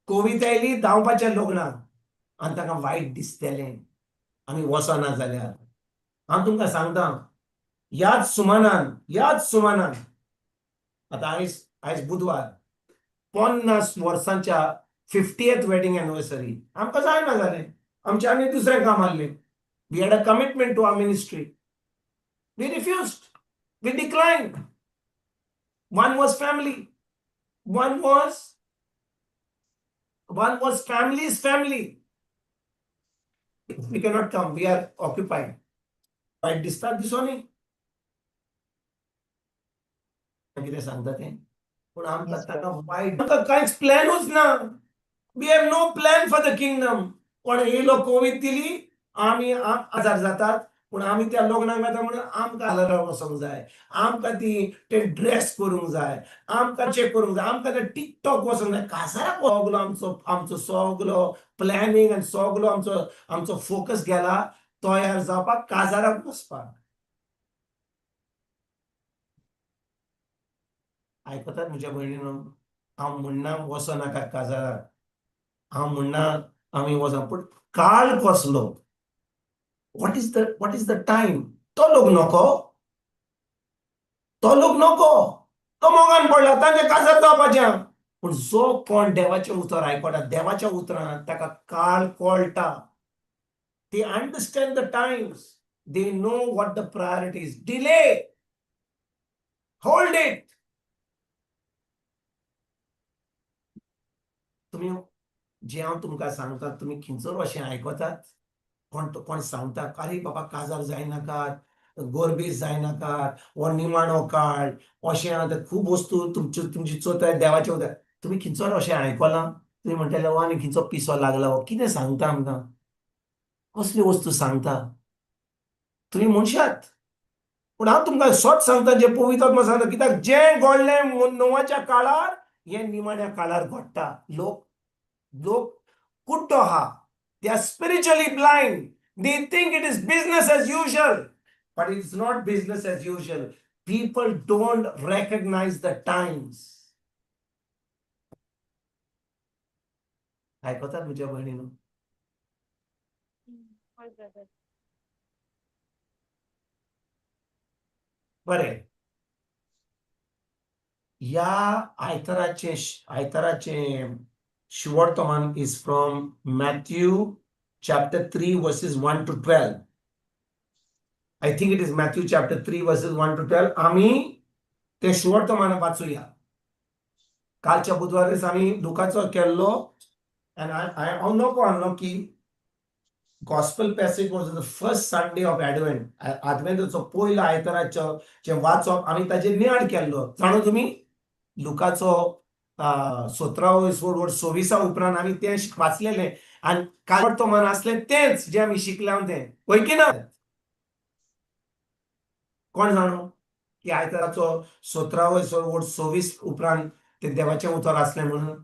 कोवीड आयली धांवपाचें लग्नाक आनी ताका वायट दिसतलें आमी वचना जाल्यार हांव तुमकां सांगता ह्याच सुमानान आतां आयज बुधवार 50 वर्सांच्या 50th वेडिंग एनिवर्सरी आमकां जायना जालें आमचें आनी दुसरें काम आसलें we had a commitment to our ministry we refused we declined One was family. One was family's family. We cannot come. We are occupied. Right? Disturb this one. कितें सांगता तें पूण आमकां Yes, ताका brother. वायट आमकां कांयच प्लॅनूच ना. We have no plan for the kingdom. कोण येयलो कोवीड दिली आमी आजार जातात पूण आमी त्या लग्नाक वता म्हणून आमकां पार्लरार वचोंक जाय, आमकां ते ड्रेस करूंक जाय, आमकां चेक करूंक जाय, आमकां ते टिकटॉक वचोंक जाय. काजाराक सगलो आमचो सगलो प्लॅनिंग आनी सगलो आमचो फोकस गेला तयार जावपाक काजाराक वचपाक. आयकतात म्हज्या भयणीनो, हांव म्हणना वचो नाका काजाराक, हांव म्हणना आमी वचो, पूण काळ कसलो, what is the time? तो लोक नको, तो मोगान पडला, तांचे काजार जावपाचें. पूण जो कोण देवाचें उतर आयकता, देवाच्या उतरांत ताका काळ कळटा. They understand the times. They know what the priorities. Delay. Hold it. तुम्ही जे हांव तुमकां सांगता तुमी खिंचून अशें आयकतात. कोण सांगता अरे बाबा काजार जायनाकात, गोरबीस जायनाकात, हो निमाणो काळ, अशें आतां खूब वस्तू तुमची चोथाय देवाचे उतर. तुमी खिंचोन अशें आयकलां? तुमी म्हणटले हो आनी खिंचो पिसो लागला, हो कितें सांगता आमकां? कसली वस्तू सांगता? तुमी म्हणशात पूण हांव तुमकां सच सांगता जें पवित्र आत्मा सांगता, कित्याक जें घडलें नोवाच्या काळार हें निमाण्या काळार घडटा. लोक कुड्डो आहा. They are spiritually blind. They think it is business as usual. But it's not business as usual. People don't recognize the times. आयकतात म्हज्या भयणीनो? होय ब्रदर. बरें. ह्या आयताराचे शिवर्तमान is from Matthew chapter 3 verses 1 to 12. I think it is Matthew chapter 3 verses 1 to 12. आम्ही ते शिवर्तमान वाचूया. कालच्या बुधवारीस आम्ही लुकाचो केल्लो and हांव नको हाडलो की gospel passage was the first Sunday of Advent. Adventचो पयलो आयताराचो जे वाचप आम्ही ताजेर नियाळ केल्लो. जाणो तुमी लुकाचो 17 वड 26 उपरांत आम्ही ते वाचलेले आनी काल तो मन आसले तेच जे आम्ही शिकले ते पळय की ना. कोण जाणो की आयताराचो 17 वड 26 उपरांत ते देवाचें उतर आसलें म्हणून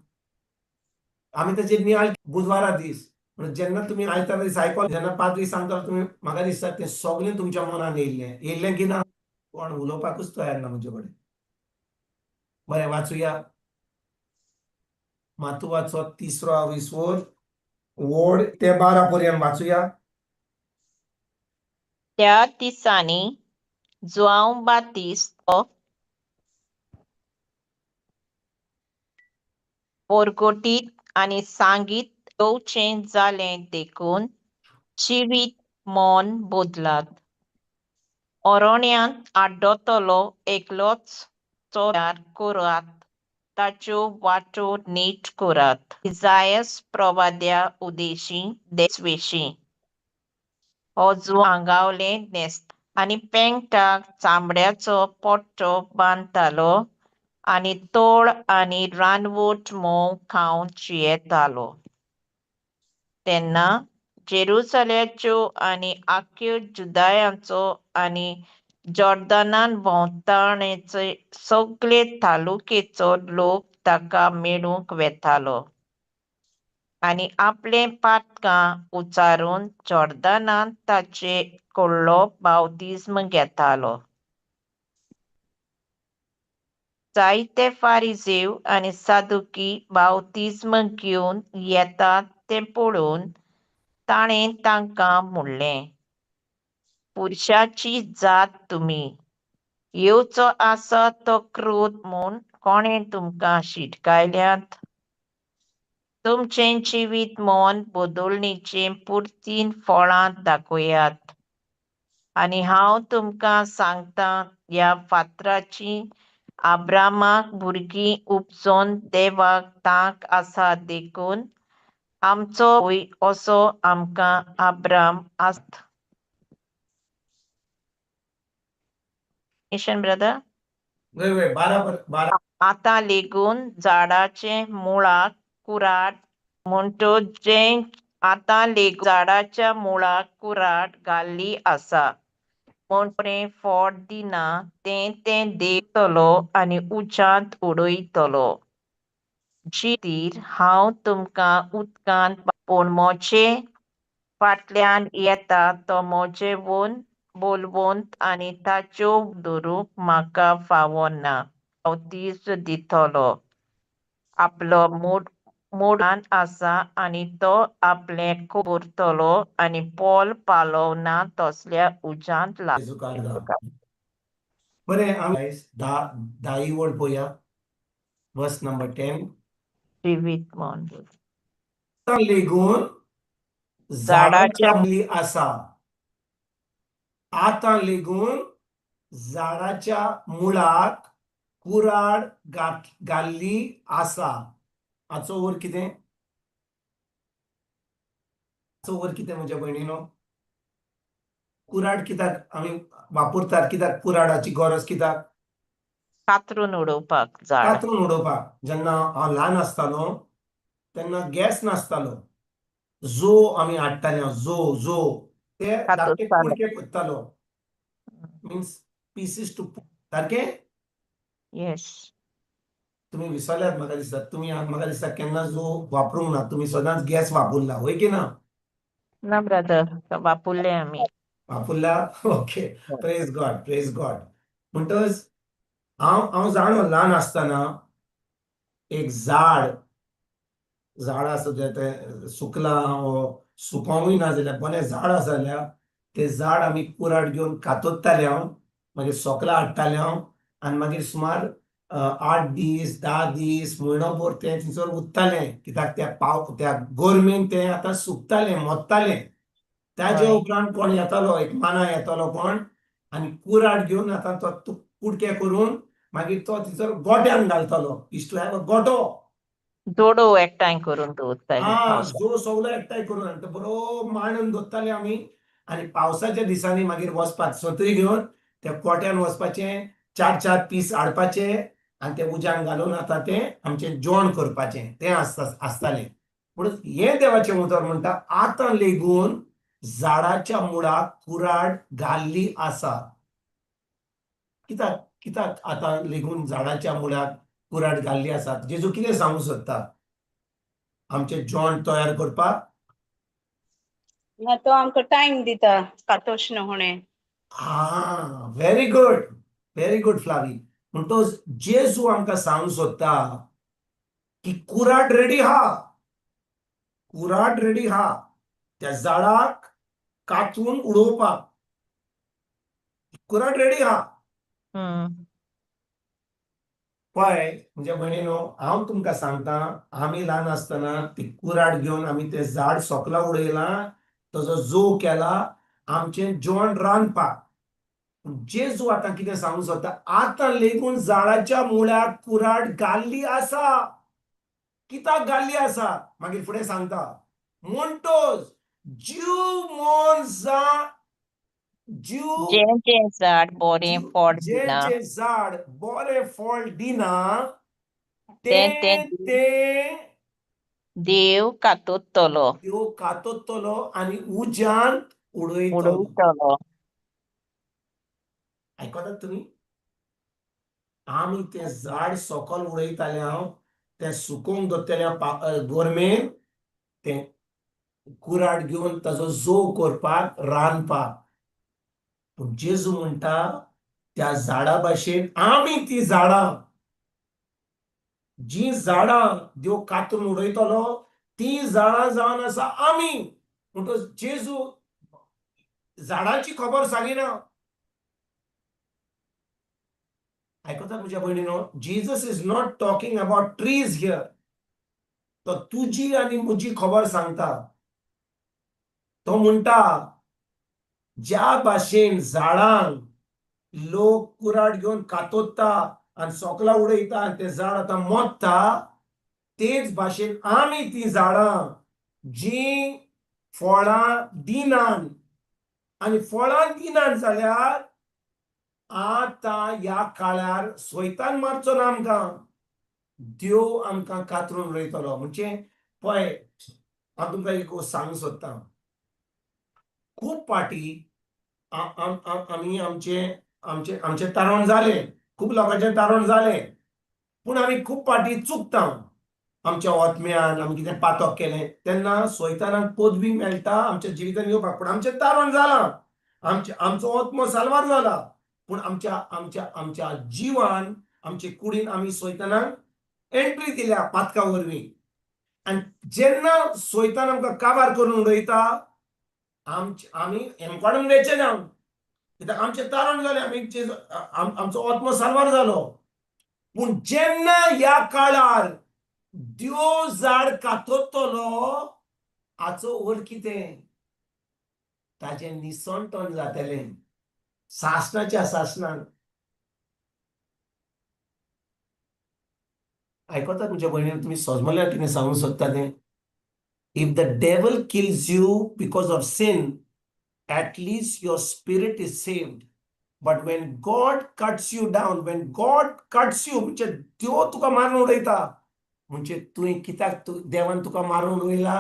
आम्ही ताजेर नियाळ बुधवारा दीस. जेन्ना तुमी आयतारा दीस आयकलो, जेन्ना पाद्री सांगता तुमी म्हाका दिसता तें सगळें तुमच्या मनान येयल्लें की ना. कोण उलोवपाकूच तयार ना म्हजे कडेन. बरें वाचूया. मातुवाचो 3 वड ते 12 पर्यंत वाचूया. त्या दिसांनी जोआव बातिस्त पोरगोटीत आनी सांगीत येवचें जालें देखून जिवीत मन बोदलात. अरण्यांत आड्डतलो एकलोच तयार करात, ताच्यो वाटो नीट करात. इसायास प्रवाद्या उदेशी देसवेशी हो जो आंगावले नेस्त आनी पेंगटाक चामड्याचो पट्टो बांदतालो आनी तोळ आनी रानवट मोव खावन जियेतालो. तेन्ना जेरुसलेमाच्यो आनी आख्यो जुदायांचो आनी जॉर्दानान भोंवतणेचे सगळे तालुकेचो लोक ताका मेळूंक वेतालो आनी आपले पातकां उचारून जॉर्दानांत ताचे कडलो बावतिस्म घेतालो. जायते फारिसेव आनी सादुकी बावतिस्म घेवन येतात तें पळोवन ताणें तांकां म्हणलें, पुरुशाची जात तुमी, येवचो आसा तो क्रोध म्हूण कोणें तुमकां शिटकायल्यात? तुमचें जिवीत मन बदलणेचें पुर्तीन फळां दाखयात. आनी हांव तुमकां सांगतां ह्या फातराची अब्रामाक भुरगीं उपजोन देवाक तांक आसा देखून आमचो वय असो आमकां अब्राम आस्त. ईशन ब्रदर वय वय 12 आतां लेगून झाडाचे मुळाक कुराड म्हणटो जे आतां लेगून झाडाच्या मुळाक कुराड घाल्ली आसा म्हूण बरें फळ दिना तें देंवतलो आनी उज्यांत उडयतलो. जी खातीर हांव तुमकां उदकांत पूण मोचे फाटल्यान येता तो मोचे बोलवंत आनी ताच्यो धरूंक म्हाका फावो ना. हांव तीज दितलो. आपलो मोडान आसा आनी तो आपलें करतलो आनी पोल पालवना तसल्या उज्यांत जेजू काढता. बरें आमी 10 वर्ड पळोवया. वर्स नंबर 10. जिवीत म्हूण आतां लेगून झाडाच्या झाडाच्या मुळी आसा. आतां लेगून झाडाच्या मुळाक कुराड घाल्ली आसा. हाचो अर्थ कितें? हाचो अर्थ कितें म्हज्या भयणीनो? कुराड कित्याक आमी वापरतात? कित्याक कुराडाची गरज कित्याक? कातरून उडोवपाक झाड. कातरून उडोवपाक. जेन्ना हांव ल्हान आसतालो तेन्ना गॅस नासतालो. जो आमी हाडटाले जो ते धाकटे कातूंताले. कुडके कोत्तालो. मीन्स पीसीस टू सारकें? येस. तुम्ही विसरल्यात म्हाका दिसता. तुम्ही म्हाका दिसता केन्ना जो वापरूंक ना. तुम्ही सदांच गॅस वापरला. होय की ना? ना ब्रदर वापरले आमी. वापरला? Okay. Praise God, praise God. म्हणटच हांव जाणो ल्हान आसतना एक झाड आसा ते सुकलां सुकोंकूय ना जाल्यार बरें झाड आसा जाल्यार ते झाड आमी कुराड घेवन कातोत्ताले हांव. मागीर सोकला हाडटाले हांव आनी मागीर सुमार 8 दीस 10 दीस म्हयनोभर तें थंयसर उरतालें. कित्याक त्या गोरमेन तें आतां सुकतालें, मोडटालें. ताजे हय. उपरांत कोण येतालो, एक माना येतालो कोण आनी कुराड घेवन आतां तो कुडके करून मागीर तो थंयसर गोट्यान घालतालो. इश्ट टू हॅव अ गोटो. दोडो एकठांय करून दवरताले पावसाक. जो सगळो एकठांय करून आनी तो बरो मांडून दवरताले आमी. आनी पावसाच्या दिसांनी मागीर वचपाक सत्री घेवन त्या गोट्यान वचपाचें, 4 पीस हाडपाचे आनी ते उज्यान घालून आतां तें आमचें जेवण करपाचें तें आसतालें. पूण हें देवाचें उतर म्हणटा आतां लेगून झाडाच्या मुळाक कुराड घाल्ली आसा. कित्याक आतां लेगून झाडाच्या मुळाक कुराड घाल्ली आसा? जेजू कितें सांगूंक सोदता? आमचें जेवण तयार करपाक? ना तो आमकां टायम दिता कातोश्न होणें. व्हेरी गुड, व्हेरी गुड फ्लावी. म्हणटच जेजू आमकां सांगूंक सोदता की कुराड रेडी आहा. कुराड रेडी आहा त्या झाडाक कातून उडोवपाक. कुराड रेडी आहा. पळय म्हणजे भयणीनो, हांव तुमकां सांगता आमी ल्हान आसतना ती कुराड घेवन आमी तें झाड सोकला उडयलां, ताजो जोव केला आमचें जेवण रांदपाक. जेजू आतां कितें सांगूंक सोदता? आतां लेगून झाडाच्या मुळार कुराड घाल्ली आसा. कित्याक घाल्ली आसा? मागीर फुडें सांगता. म्हणटच जें झाड बरें फळ दिना जें झाड बरें फळ दिना तें तें देव कातोत्तलो, देव कातोत्तलो आनी उज्यांत उडयतलो. उडयतलो. आयकतात तुमी? आमी तें झाड सकयल उडयताले हांव तें सुकोवंक दवरताले गोरमेन तें कुराड घेवन ताजो जोव करपाक रांदपाक. पूण जेजू म्हणटा त्या झाडा भाशेन आमी ती झाडां. जी झाडां देव कातून उडयतलो ती झाडां जावन आसा आमी. म्हणटच जेजू झाडांची खबर सांगिना. आयकतात म्हज्या भयणीनो? Jesus is not talking about trees here. तो तुजी आनी म्हजी खबर सांगता. तो म्हणटा ज्या भाशेन झाडांक लोक कुराड घेवन कातोत्ता आणि सोकला उडयता आणि ते झाड आतां मोडटा तेच भाशेन आमी ती झाडां जी फळां दिनान आणि फळां दिनान जाल्यार आतां ह्या काळार सैतान मारचो ना आमकां, देव आमकां कातरून उडयतलो. म्हणजे पळय, हांव तुमकां एक गोश्ट सांगूंक सोदतां. खूब पाटी आमी आमचे तारण जालें, खूब लोकांचें तारण जालें, पूण आमी खूब पाटी चुकता. आमच्या ओतम्यान आमी कितें पातक केलें तेन्ना सैतानाक पदवी मेळटा आमच्या जिवितांत येवपाक. पूण आमचें तारण जालां, आमचो ओतमो साल्वार जाला, पूण आमच्या जिवान आमचे कुडीन आमी सैतानाक एंट्री दिल्या पातका वरवीं. आनी जेन्ना सैतान आमकां काबार करून उडयता आमी हेमकाडून उडयचे ना, कित्याक आमचें तारण जालें, आमचो ओतमो साल्वार जालो. पूण जेन्ना ह्या काळार देव झाड कातरतलो हाचो अर्थ कितें? ताचें निसंतन जातलें सासणाच्या सासणान. आयकता तुमच्या भयणीन, तुमी समजल्यार कितें सांगूंक सोदता तें? If the devil kills you because of sin, at least your spirit is saved. But when God cuts you down, when God cuts you, म्हणजे देव तुका मारून उडयता, म्हणजे तुवें कित्याक देवान तुका मारून उडयला,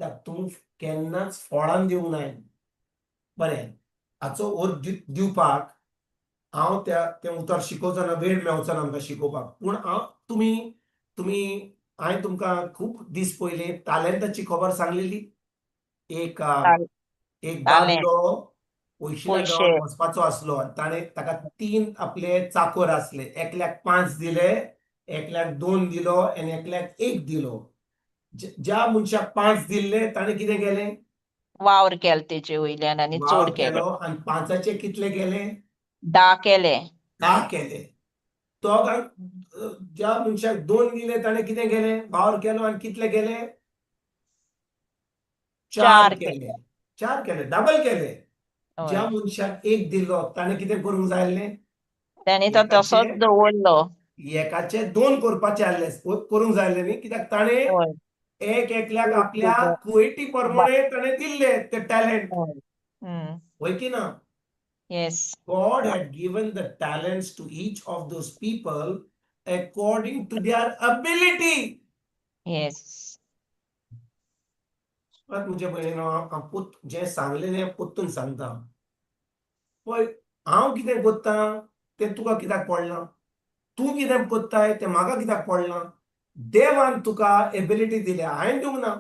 त्याक तूं केन्नाच फळां दिवंक जाय. बरें, हाचो अर्थ दिवपाक हांव तें उतर शिकोवचो ना, वेळ मेळचो ना आमकां शिकोवपाक. पूण हांवें तुमकां खूब दीस पयलीं तालंताची खबर सांगलेली. एक तालेंट, दादलो वयशिल्या पयशे. गांवांत वचपाचो आसलो. ताणें ताका 3 आपले चाकर आसले. एकल्याक 5 दिले, एकल्याक 2 दिलो आनी एकल्याक 1 दिलो. ज्या मनशाक 5 दिल्ले ताणें कितें केलें? वावर केले तेचे वयल्यान आनी वावर चड केले. केलो आनी 5चे कितले केले? 10 केले. 10 केले. ज्या मनशाक 2 दिले ताणें कितें केलें? वावर केलो आनी कितले केले? 4 केले. 4 केले, डबल केले. ज्या हय. मनशाक 1 दिलो ताणें कितें करूंक जाय आसलें? ताणी तो तसोच दवरलो. एकाचे 2 करपाचे आसले, करूंक जाय आसलें न्ही, कित्याक ताणें हय. एकल्याक आपल्या कुवेटी प्रमाणे ताणें दिल्ले ते टॅलेंट. हय. होय की ना? Yes. God had given the talents to each of those people according to their ability. Yes. तुमचे भयणीनो, हांव जें सांगलें तें पोत्तून सांगता. पळय, हांव कितें कोत्ता तें तुका कित्याक पडलां? तूं कितें कोत्ताय तें म्हाका कित्याक पडलां? देवान तुका एबिलिटी दिल्या, हांवें दिवंक ना,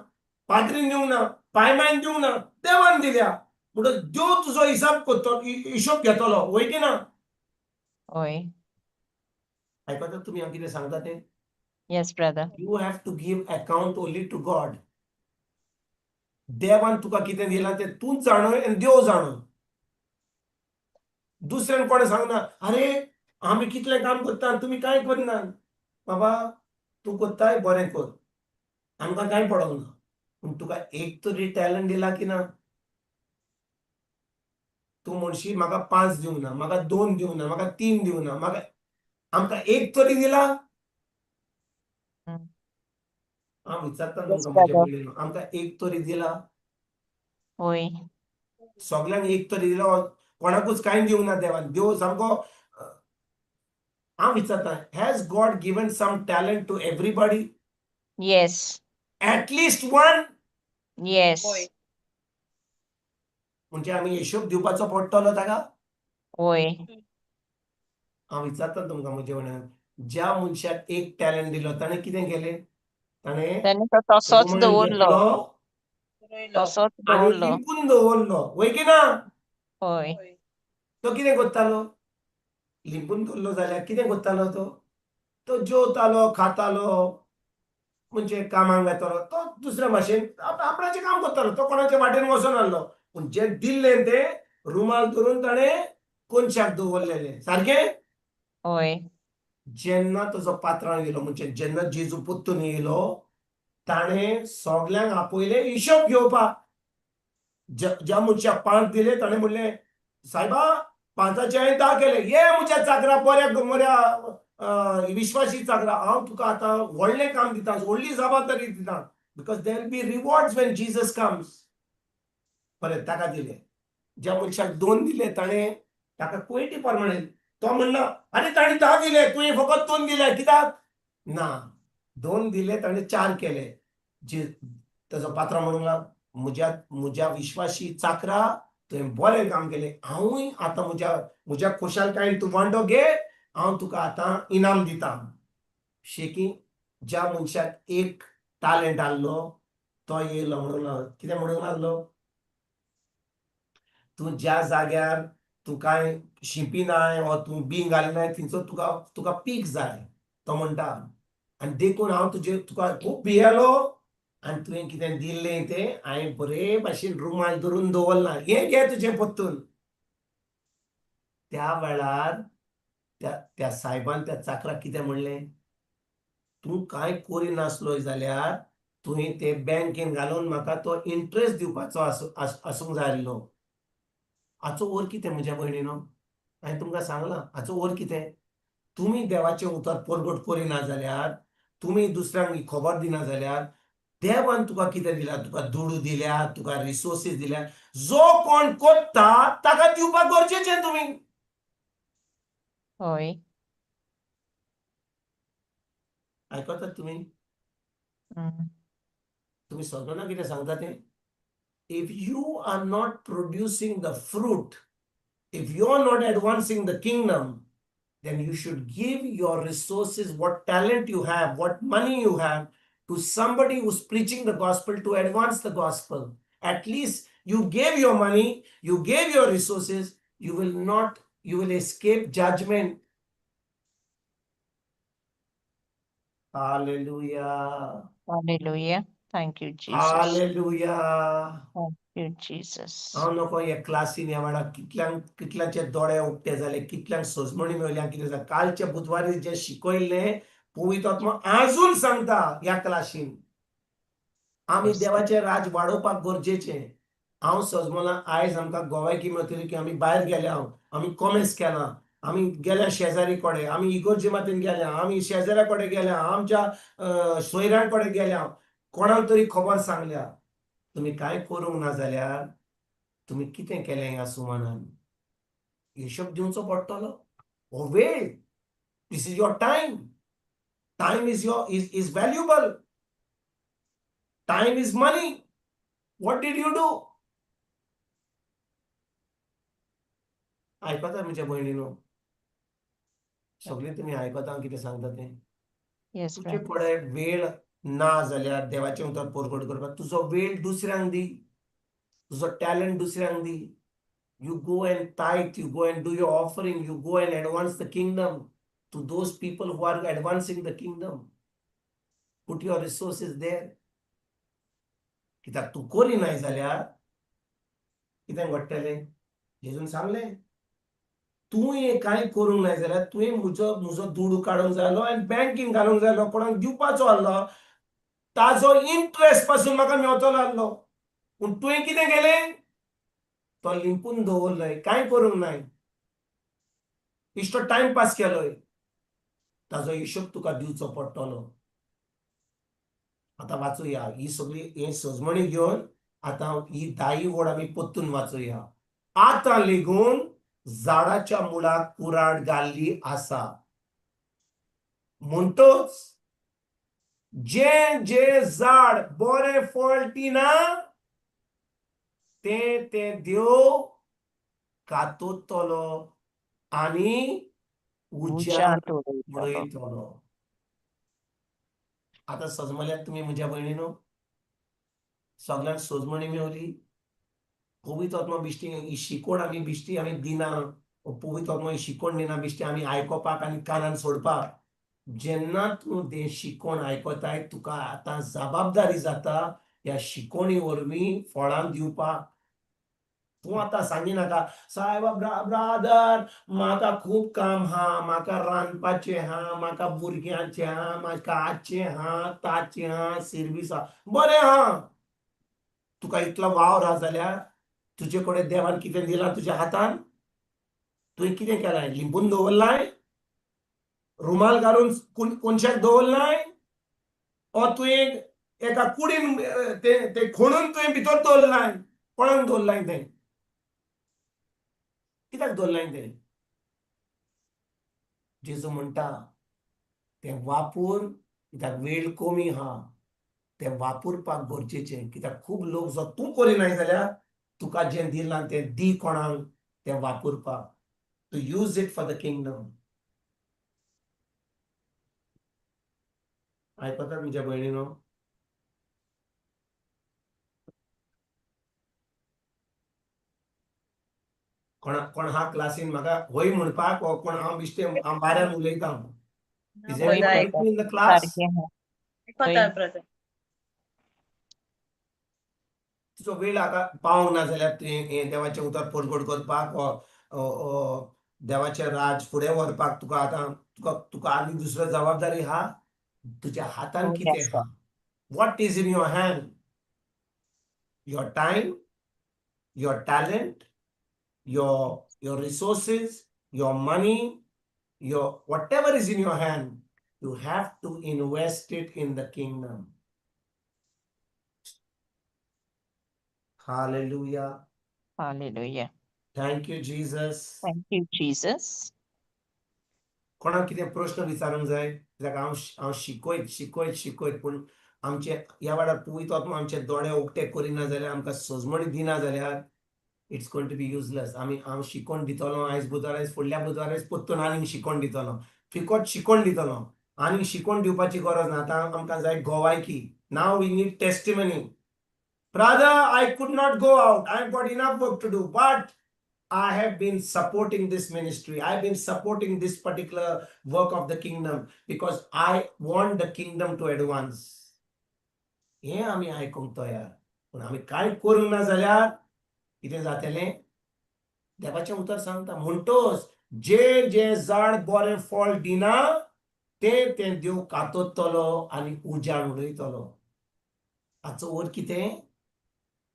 पाद्रीन दिवंक ना, पायमायन दिवंक ना, देवान दिल्या. म्हणटच देव तुजो हिशोब घेतलो, वय की ना? हय. आयकता तुमी हांव कितें सांगता तें? Yes brother. You have to give account only to God. देवान तुका कितें दिलां तें तूंच जाणय आनी देव जाणय. दुसऱ्यान कोणें सांगना, अरे आमी कितलें काम करता आनी तुमी कांय करना. बाबा, तूं कोत्ताय बरें कर, आमकां कांय पडोंक ना. पूण तुका एक तरी टॅलंट दिला की ना? तूं म्हणशी म्हाका 5 दिवंक ना, म्हाका 2 दिवंक ना, म्हाका 3 दिवंक ना, म्हाका आमकां एक तरी दिला? हांव विचारता येस तुमकां म्हज्या ब्रदर. भयणीनो, आमकां एक तरी दिला? हय. सगळ्यांक एक तरी दिलो, कोणाकूच कांय दिवंक ना देवान. देव सामको हांव विचारता, has God given some talent to everybody? Yes. At least one? Yes. होय. म्हणजे आमी हिशोब दिवपाचो पडटलो ताका? हय. हांव विचारता तुमकां म्हजे भयणीनो, ज्या मनशाक एक टॅलंट दिलो ताणें कितें केलें? ताणें ताणी तो तसोच प्रमाण दवरलो. घेतलो रोयलो. तसोच आनी दवरलो. लिंपून दवरलो, वय की ना? हय. होय. तो कितें करतालो? लिंपून दवरलो जाल्यार कितें करतालो तो? तो जेवतालो, खातालो, म्हणजे कामाक वेतालो. तो दुसऱ्या भाशेन आपणाचें काम करतालो. तो कोणाचे वाटेन वचून नासलो. पूण जें दिल्लें तें रुमाल धरून ताणें कोनशाक दवरलेलें. सारकें? हय. जेन्ना तुजो पात्रांव येयलो, म्हणजे जेन्ना जेजू पोत्तून येयलो, ताणें सगल्यांक आपयलें हिशोब घेवपाक. ज्या मनशाक 5 दिले ताणें म्हणलें, सायबा, 5चे हांवें 10 केले, ये म्हज्या चाकरा बऱ्या विश्वासी चाकरा हांव तुका आतां व्हडलें काम दिता व्हडली जबाबदारी दिता because there be rewards Wien Jesus comes बरें ताका दिले ज्या मनशाक 2 दिले ताणें ताका कोयटी प्रमाणे तो म्हणना आरे ताणें 10 दिले तुवें फकत 2 दिले कित्याक ना 2 दिले ताणें 4 केले जे ताजो पात्र म्हणूंक लागलो म्हज्या विश्वासी चाकरा तुवें बरें काम केलें हांवूय आतां म्हज्या खुशालकायेन तूं वांटो घे हांव तुका आतां इनाम दिता शेकी ज्या मनशाक 1 टॅलंट आहलो तो येयलो म्हणूंक लागलो कितें म्हणूंक लागलो तूं ज्या जाग्यार तूं कांय शिंपिनाय वा तूं बीं घालिनाय थंयसर तुका पीक जाय तो म्हणटा आनी देखून हांव तुका खूब भियेलो आनी तुवें कितें दिल्लें तें हांवें बरे भाशेन रुमाल धरून दवरलां हें घे तुजें परतून त्या वेळार त्या सायबान त्या चाकराक कितें म्हणलें तूं कांय करिनासलो जाल्यार तुवें तें बँकेन घालून म्हाका तो इंट्रस्ट दिवपाचो आसूंक जाय आसलो हाचो अर्थ कितें म्हज्या भयणीनो हांवें तुमकां सांगलां हाचो अर्थ कितें तुमी देवाचें उतर परगट करिना जाल्यार तुमी दुसऱ्यांक ही खबर दिना जाल्यार देवान तुका कितें दिल्या तुका दुडू दिल्या तुका रिसोर्सीस दिल्या जो कोण कोत्ता ताका दिवपाक गरजेचें तुमी होय आयकतात तुमी हम्म. तुम्ही सगळ्यांना कितें सांगता तें if you are not producing the fruit if you are not advancing the kingdom then you should give your resources what talent you have what money you have to somebody who's preaching the gospel to advance the gospel at least you gave your money you gave your resources you will escape judgment hallelujah Hallelujah. Thank you, Jesus. hallelujah Thank you, Jesus. हांव नको हे क्लासीन ह्या वेळार कितल्यांचे दोळे उक्ते जाले कितल्यांक सजमणी मेवल्यांक कितें जालें कालच्या बुधवारी जे शिकयल्लें पवित्र आत्मा आजून सांगता ह्या क्लासीन आमी Yes. देवाचें राज वाडोवपाक गरजेचें हांव सजमलां आयज आमकां गोवायकी मेळटली की आमी भायर गेले आमी कॉमेर्स केलां आमी गेल्या शेजारी कडेन आमी इगोर्जे मातीन गेल्या आमी शेजाऱ्या कडेन गेल्या आमच्या सोयऱ्यां कडेन गेल्या कोणाक तरी खबर सांगल्या तुमी कांय करूंक ना जाल्यार तुमी कितें केलें ह्या सुमारान हिशोब दिवचो पडटलो हो वेळ this is your time is valuable time is money what did you do आयकता म्हज्या भयणीनो सगळें तुमी आयकता कितें सांगता तें Yes, तुजे brother. कडेन वेळ ना जाल्यार देवाचें उतर परगट करपाक तुजो वेळ दुसऱ्यांक दी तुजो टॅलंट दुसऱ्यांक दी you go and tithe, you go and do your offering, you go and advance the kingdom to those people who are advancing the kingdom. Put your resources there. कित्याक तूं करिनाय जाल्यार कितें घडटलें जेजून सांगलें तुवें कांय करूंक ना जाल्यार तुवें म्हजो दुडू काडूंक जाय आसलो आनी बँकीन घालूंक जाय आसलो कोणाक दिवपाचो आसलो ताजो इंट्रस्ट पासून म्हाका मेळचो आसलो पूण तुवें कितें केलें तो लिंपून दवरलोय कांय करूंक नाय इश्तो टायमपास केलोय ताजो हिशोब तुका दिवचो पडटलो आतां वाचुया ही सगळी हे सजमणी घेवन आतां ही 10 वड आमी परतून वाचुया आतां लेगून झाडाच्या मुळाक कुराड घाल्ली आसा म्हणटच जे झाड बरें फळ दिना ते देव कातोतलो आनी उज्यार उडयतलो आतां सजमल्याक तुमी म्हज्या भयणीनो सगळ्यांक सजमणी मेवली पवित्र आत्मा बिश्टी ही शिकोण आमी बिश्टी आमी दिना पवित्र आत्मा ही शिकोण दिना बिश्टी आमी आयकोपाक आनी कानान सोडपाक जेन्ना तूं तें शिकोण आयकताय तुका आतां जबाबदारी जाता ह्या शिकोणी वरवीं फळां दिवपाक तूं आतां सांगिनाका सायब ब्रादर म्हाका खूब काम हा म्हाका रांदपाचें हा म्हाका भुरग्यांचें हा म्हाका हाचें हा ताचें हा सर्वीस हा बरें हा तुका इतलो वावर हा जाल्यार तुजे कडेन देवान कितें दिलां तुज्या हातान तुवें कितें केलां लिंपून दवरलाय रुमाल घालून कोणशाक दवरलाय ओ तुवें एका कुडीन ते खोणून तुवें भितर दवरलाय कोणाक दवरलाय तें कित्याक दवरलाय तें जेजू म्हणटा तें वापूर कित्याक वेळ कमी आहा तें वापरपाक गरजेचें कित्याक खूब लोक जो तूं करिनाय जाल्यार तुका जें दिलां तें दी कोणाक तें वापरपाक to use it for the kingdom आयकता तुमच्या भयणीनो कोण हा क्लासीन म्हाका वय म्हणपाक वा कोण हांव बिश्टें हांव भायर उलयतां इज वय एनीवन म्हणपाक. With me in the class सारकें आहा. कोता ब्रदर तुजो वेळ आतां पावंक ना जाल्यार तुवें देवाचें उतर परगट करपाक वा देवाचें राज फुडें व्हरपाक तुका आतां तुका आनी दुसरो जबाबदारी आहा तुज्या हातान Oh, कितें yes, आहा sir. What is in your hand your time your talent your resources, your money, your whatever is in your hand, you have to invest it in the kingdom. Hallelujah. Hallelujah. Thank you, Jesus. Thank you, Jesus. कोणाक कितें प्रश्न विचारूंक जाय कित्याक हांव शिकयत पूण आमचे ह्या वेळार पवित्र आत्मा आमचे दोळे उक्ते करिना जाल्यार आमकां सजमणी दिना जाल्यार it's going to be useless हांव शिकोवन दितलो आयज बुधवार फुडल्या बुधवार परतून आनीक शिकोवन दितलो फिकट शिकोवन दितलो आनीक शिकोवन दिवपाची गरज ना आतां आमकां जाय गोवायकी नाव we need testimony Brother, I could not go out. I've got enough work to do, but I have been supporting this ministry. I've been supporting this particular work of the kingdom because I want the kingdom to advance. हे आमी आयकूंक तयार पूण आमी कांय करूंक ना जाल्यार कितें जातलें देवाचें उतर सांगता म्हणटोच जे झाड बरें फळ दिना तें देव कातरतलो आनी उजाड उडयतलो हाचो अर्थ कितें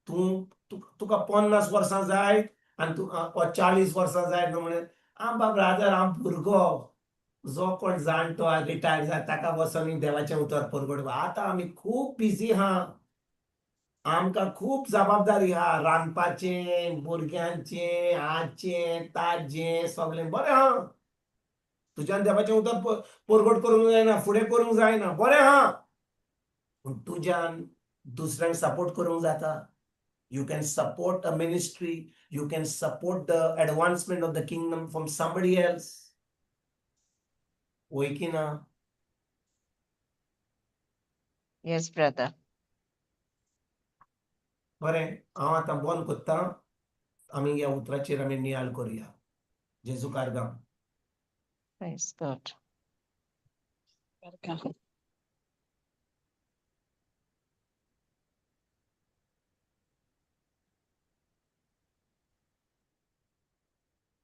तुका 50 वर्सां जाय आनी 40 वर्सां जाय न्हू म्हणून बाबा ब्रादर हांव भुरगो जो कोण जाणटो रिटायर जाला ताका वचून देवाचें उतर परगडपा आतां आमी खूब बिजी आहा आमकां खूब जबाबदारी आहा रांदपाचें भुरग्यांचें हाचें ताचें सगळें बरें आहा तुज्यान देवाचें उतर परगट करूंक जायना फुडें करूंक जायना बरें आहा पूण तुज्यान दुसऱ्यांक सपोर्ट करूंक जाता You can support a ministry. You can support the advancement of the kingdom from somebody else. Oikina. Yes, brother. बरें हांव आतां बंद करतां आमी ह्या उतराचेर आमी नियाळ करुया जेजू कारगां Praise God.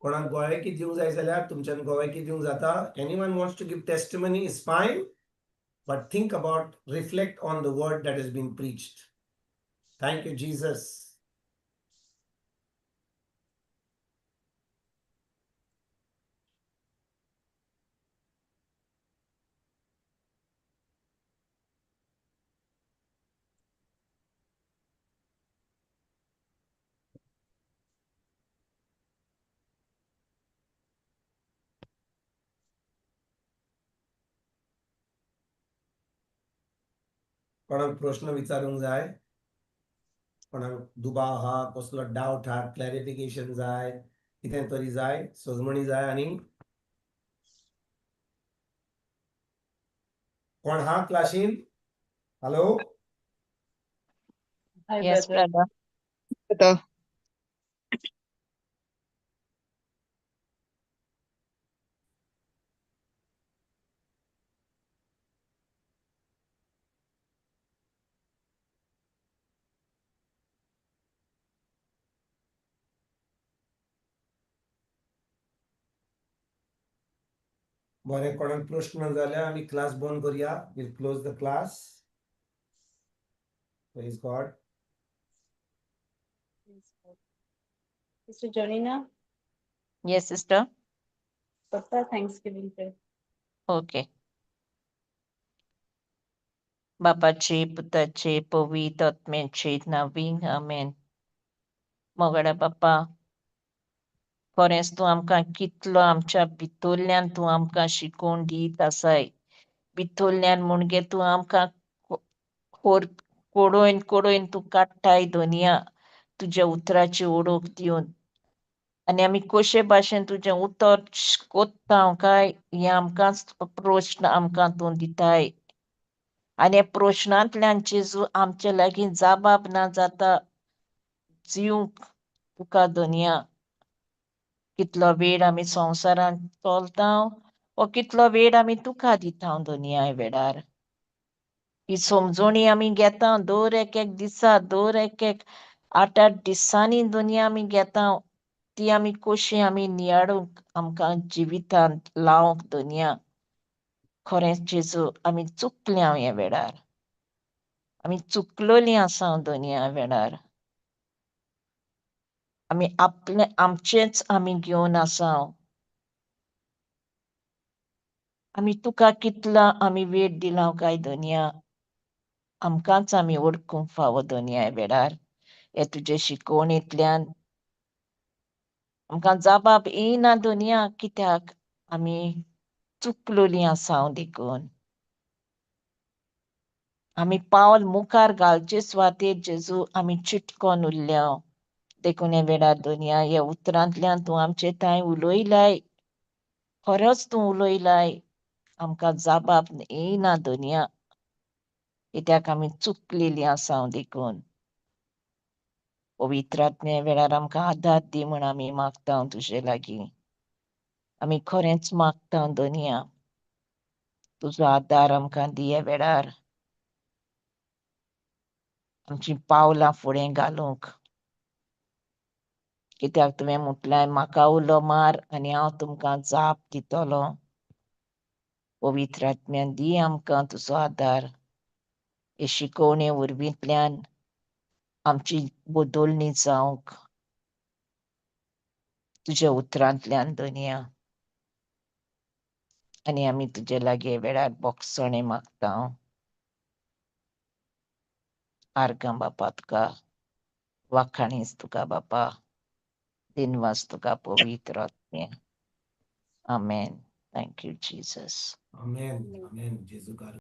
कोणाक गोवायकी दिवंक जाय जाल्यार तुमच्यान गोवायकी दिवंक जाता anyone wants to give testimony is fine but think about reflect on the word that has been preached. Thank you, Jesus. कोणाक प्रश्न विचारूंक जाय कोणाक दुबाव आहा कसलो डाउट आहा क्लॅरिफिकेशन जाय कितें तरी जाय सजमणी जाय आनी कोण हा क्लासीन hello Hi, Yes, brother. brother. बरें कोणाक प्रश्न जाल्यार आमी क्लास बंद करुया will close the class praise God Sister Jonina, Yes, sister. what's our Thanksgiving prayer? Okay. बापाचे, पुताचे, पवित्र आत्म्याचे नांवान आमेन. मोगडा बापा, खरेंच तूं आमकां कितलो आमच्या भितरल्यान तूं आमकां शिकोवन दीत आसाय. भितरल्यान म्हणजे तूं आमकां कोडोयन तूं काडटाय दुनिया तुज्या उतराची ओळख दिवन. आनी आमी कशे भाशेन तुजें उतर कोत्ता काय हे आमकांच प्रश्न आमकां तूं दिताय. आनी ह्या प्रश्नांतल्यान जेजू आमचे लागीं जबाब ना जाता जिवंक तुका दुनिया. कितलो वेळ आमी संवसारांत चलता वा कितलो वेळ आमी तुका दिता दुनिया ह्या वेळार. ही समजणी आमी घेता दर एक दिसा, दर एक 8-8 दिसांनी दुनिया आमी घेता ती आमी कशी आमी नियाळूंक आमकां जिवितांत लावंक दुनिया. खरेंच जेजू आमी चुकल्या ह्या वेळार. आमी चुकलोलीं आसा दुनिया ह्या वेळार. आमी आमचेच आमी घेवन आसा. आमी तुका कितलो आमी वेळ दिला काय दुनिया आमकांच आमी ओळखूंक फावो दुनिया ह्या वेळार. हे तुजे शिकवणेंतल्यान आमकां जबाब येयना दुनिया कित्याक आमी चुकलोलीं आसा देखून. आमी पावल मुखार घालचे सुवातेर जेजू आमी चिटकोन उरल्या देखून ह्या वेळार दुनिया ह्या उतरांतल्यान तूं आमचे थंय उलयलाय. खरोच तूं उलयलाय. आमकां जबाब येयना दुनिया कित्याक आमी चुकलेलीं आसा देखून. पवित्र आत्म्या वेळार आमकां आदार दी म्हण आमी मागता तुजे लागीं. आमी खरेंच मागता दुनिया तुजो आदार आमकां दी ह्या वेळार. आमचीं पावलां फुडें घालूंक. कित्याक तुवें म्हटल्यार म्हाका उलो मार आनी हांव तुमकां जाप दितलो. पवित्र आत्म्यान दी आमकां तुजो आदार. हे शिकवणे वरवींतल्यान आमची बदलणी जावंक तुज्या उतरांतल्यान दुनिया. आनी आमी तुजे लागीं वेळार बोगसणे मागता. आर्गां बापा तुका, वाखाणीस तुका बापा, दिनवास तुका पवित्र आत्म्या. आमेन. Thank you Jesus. आमेन. आमेन. जेजू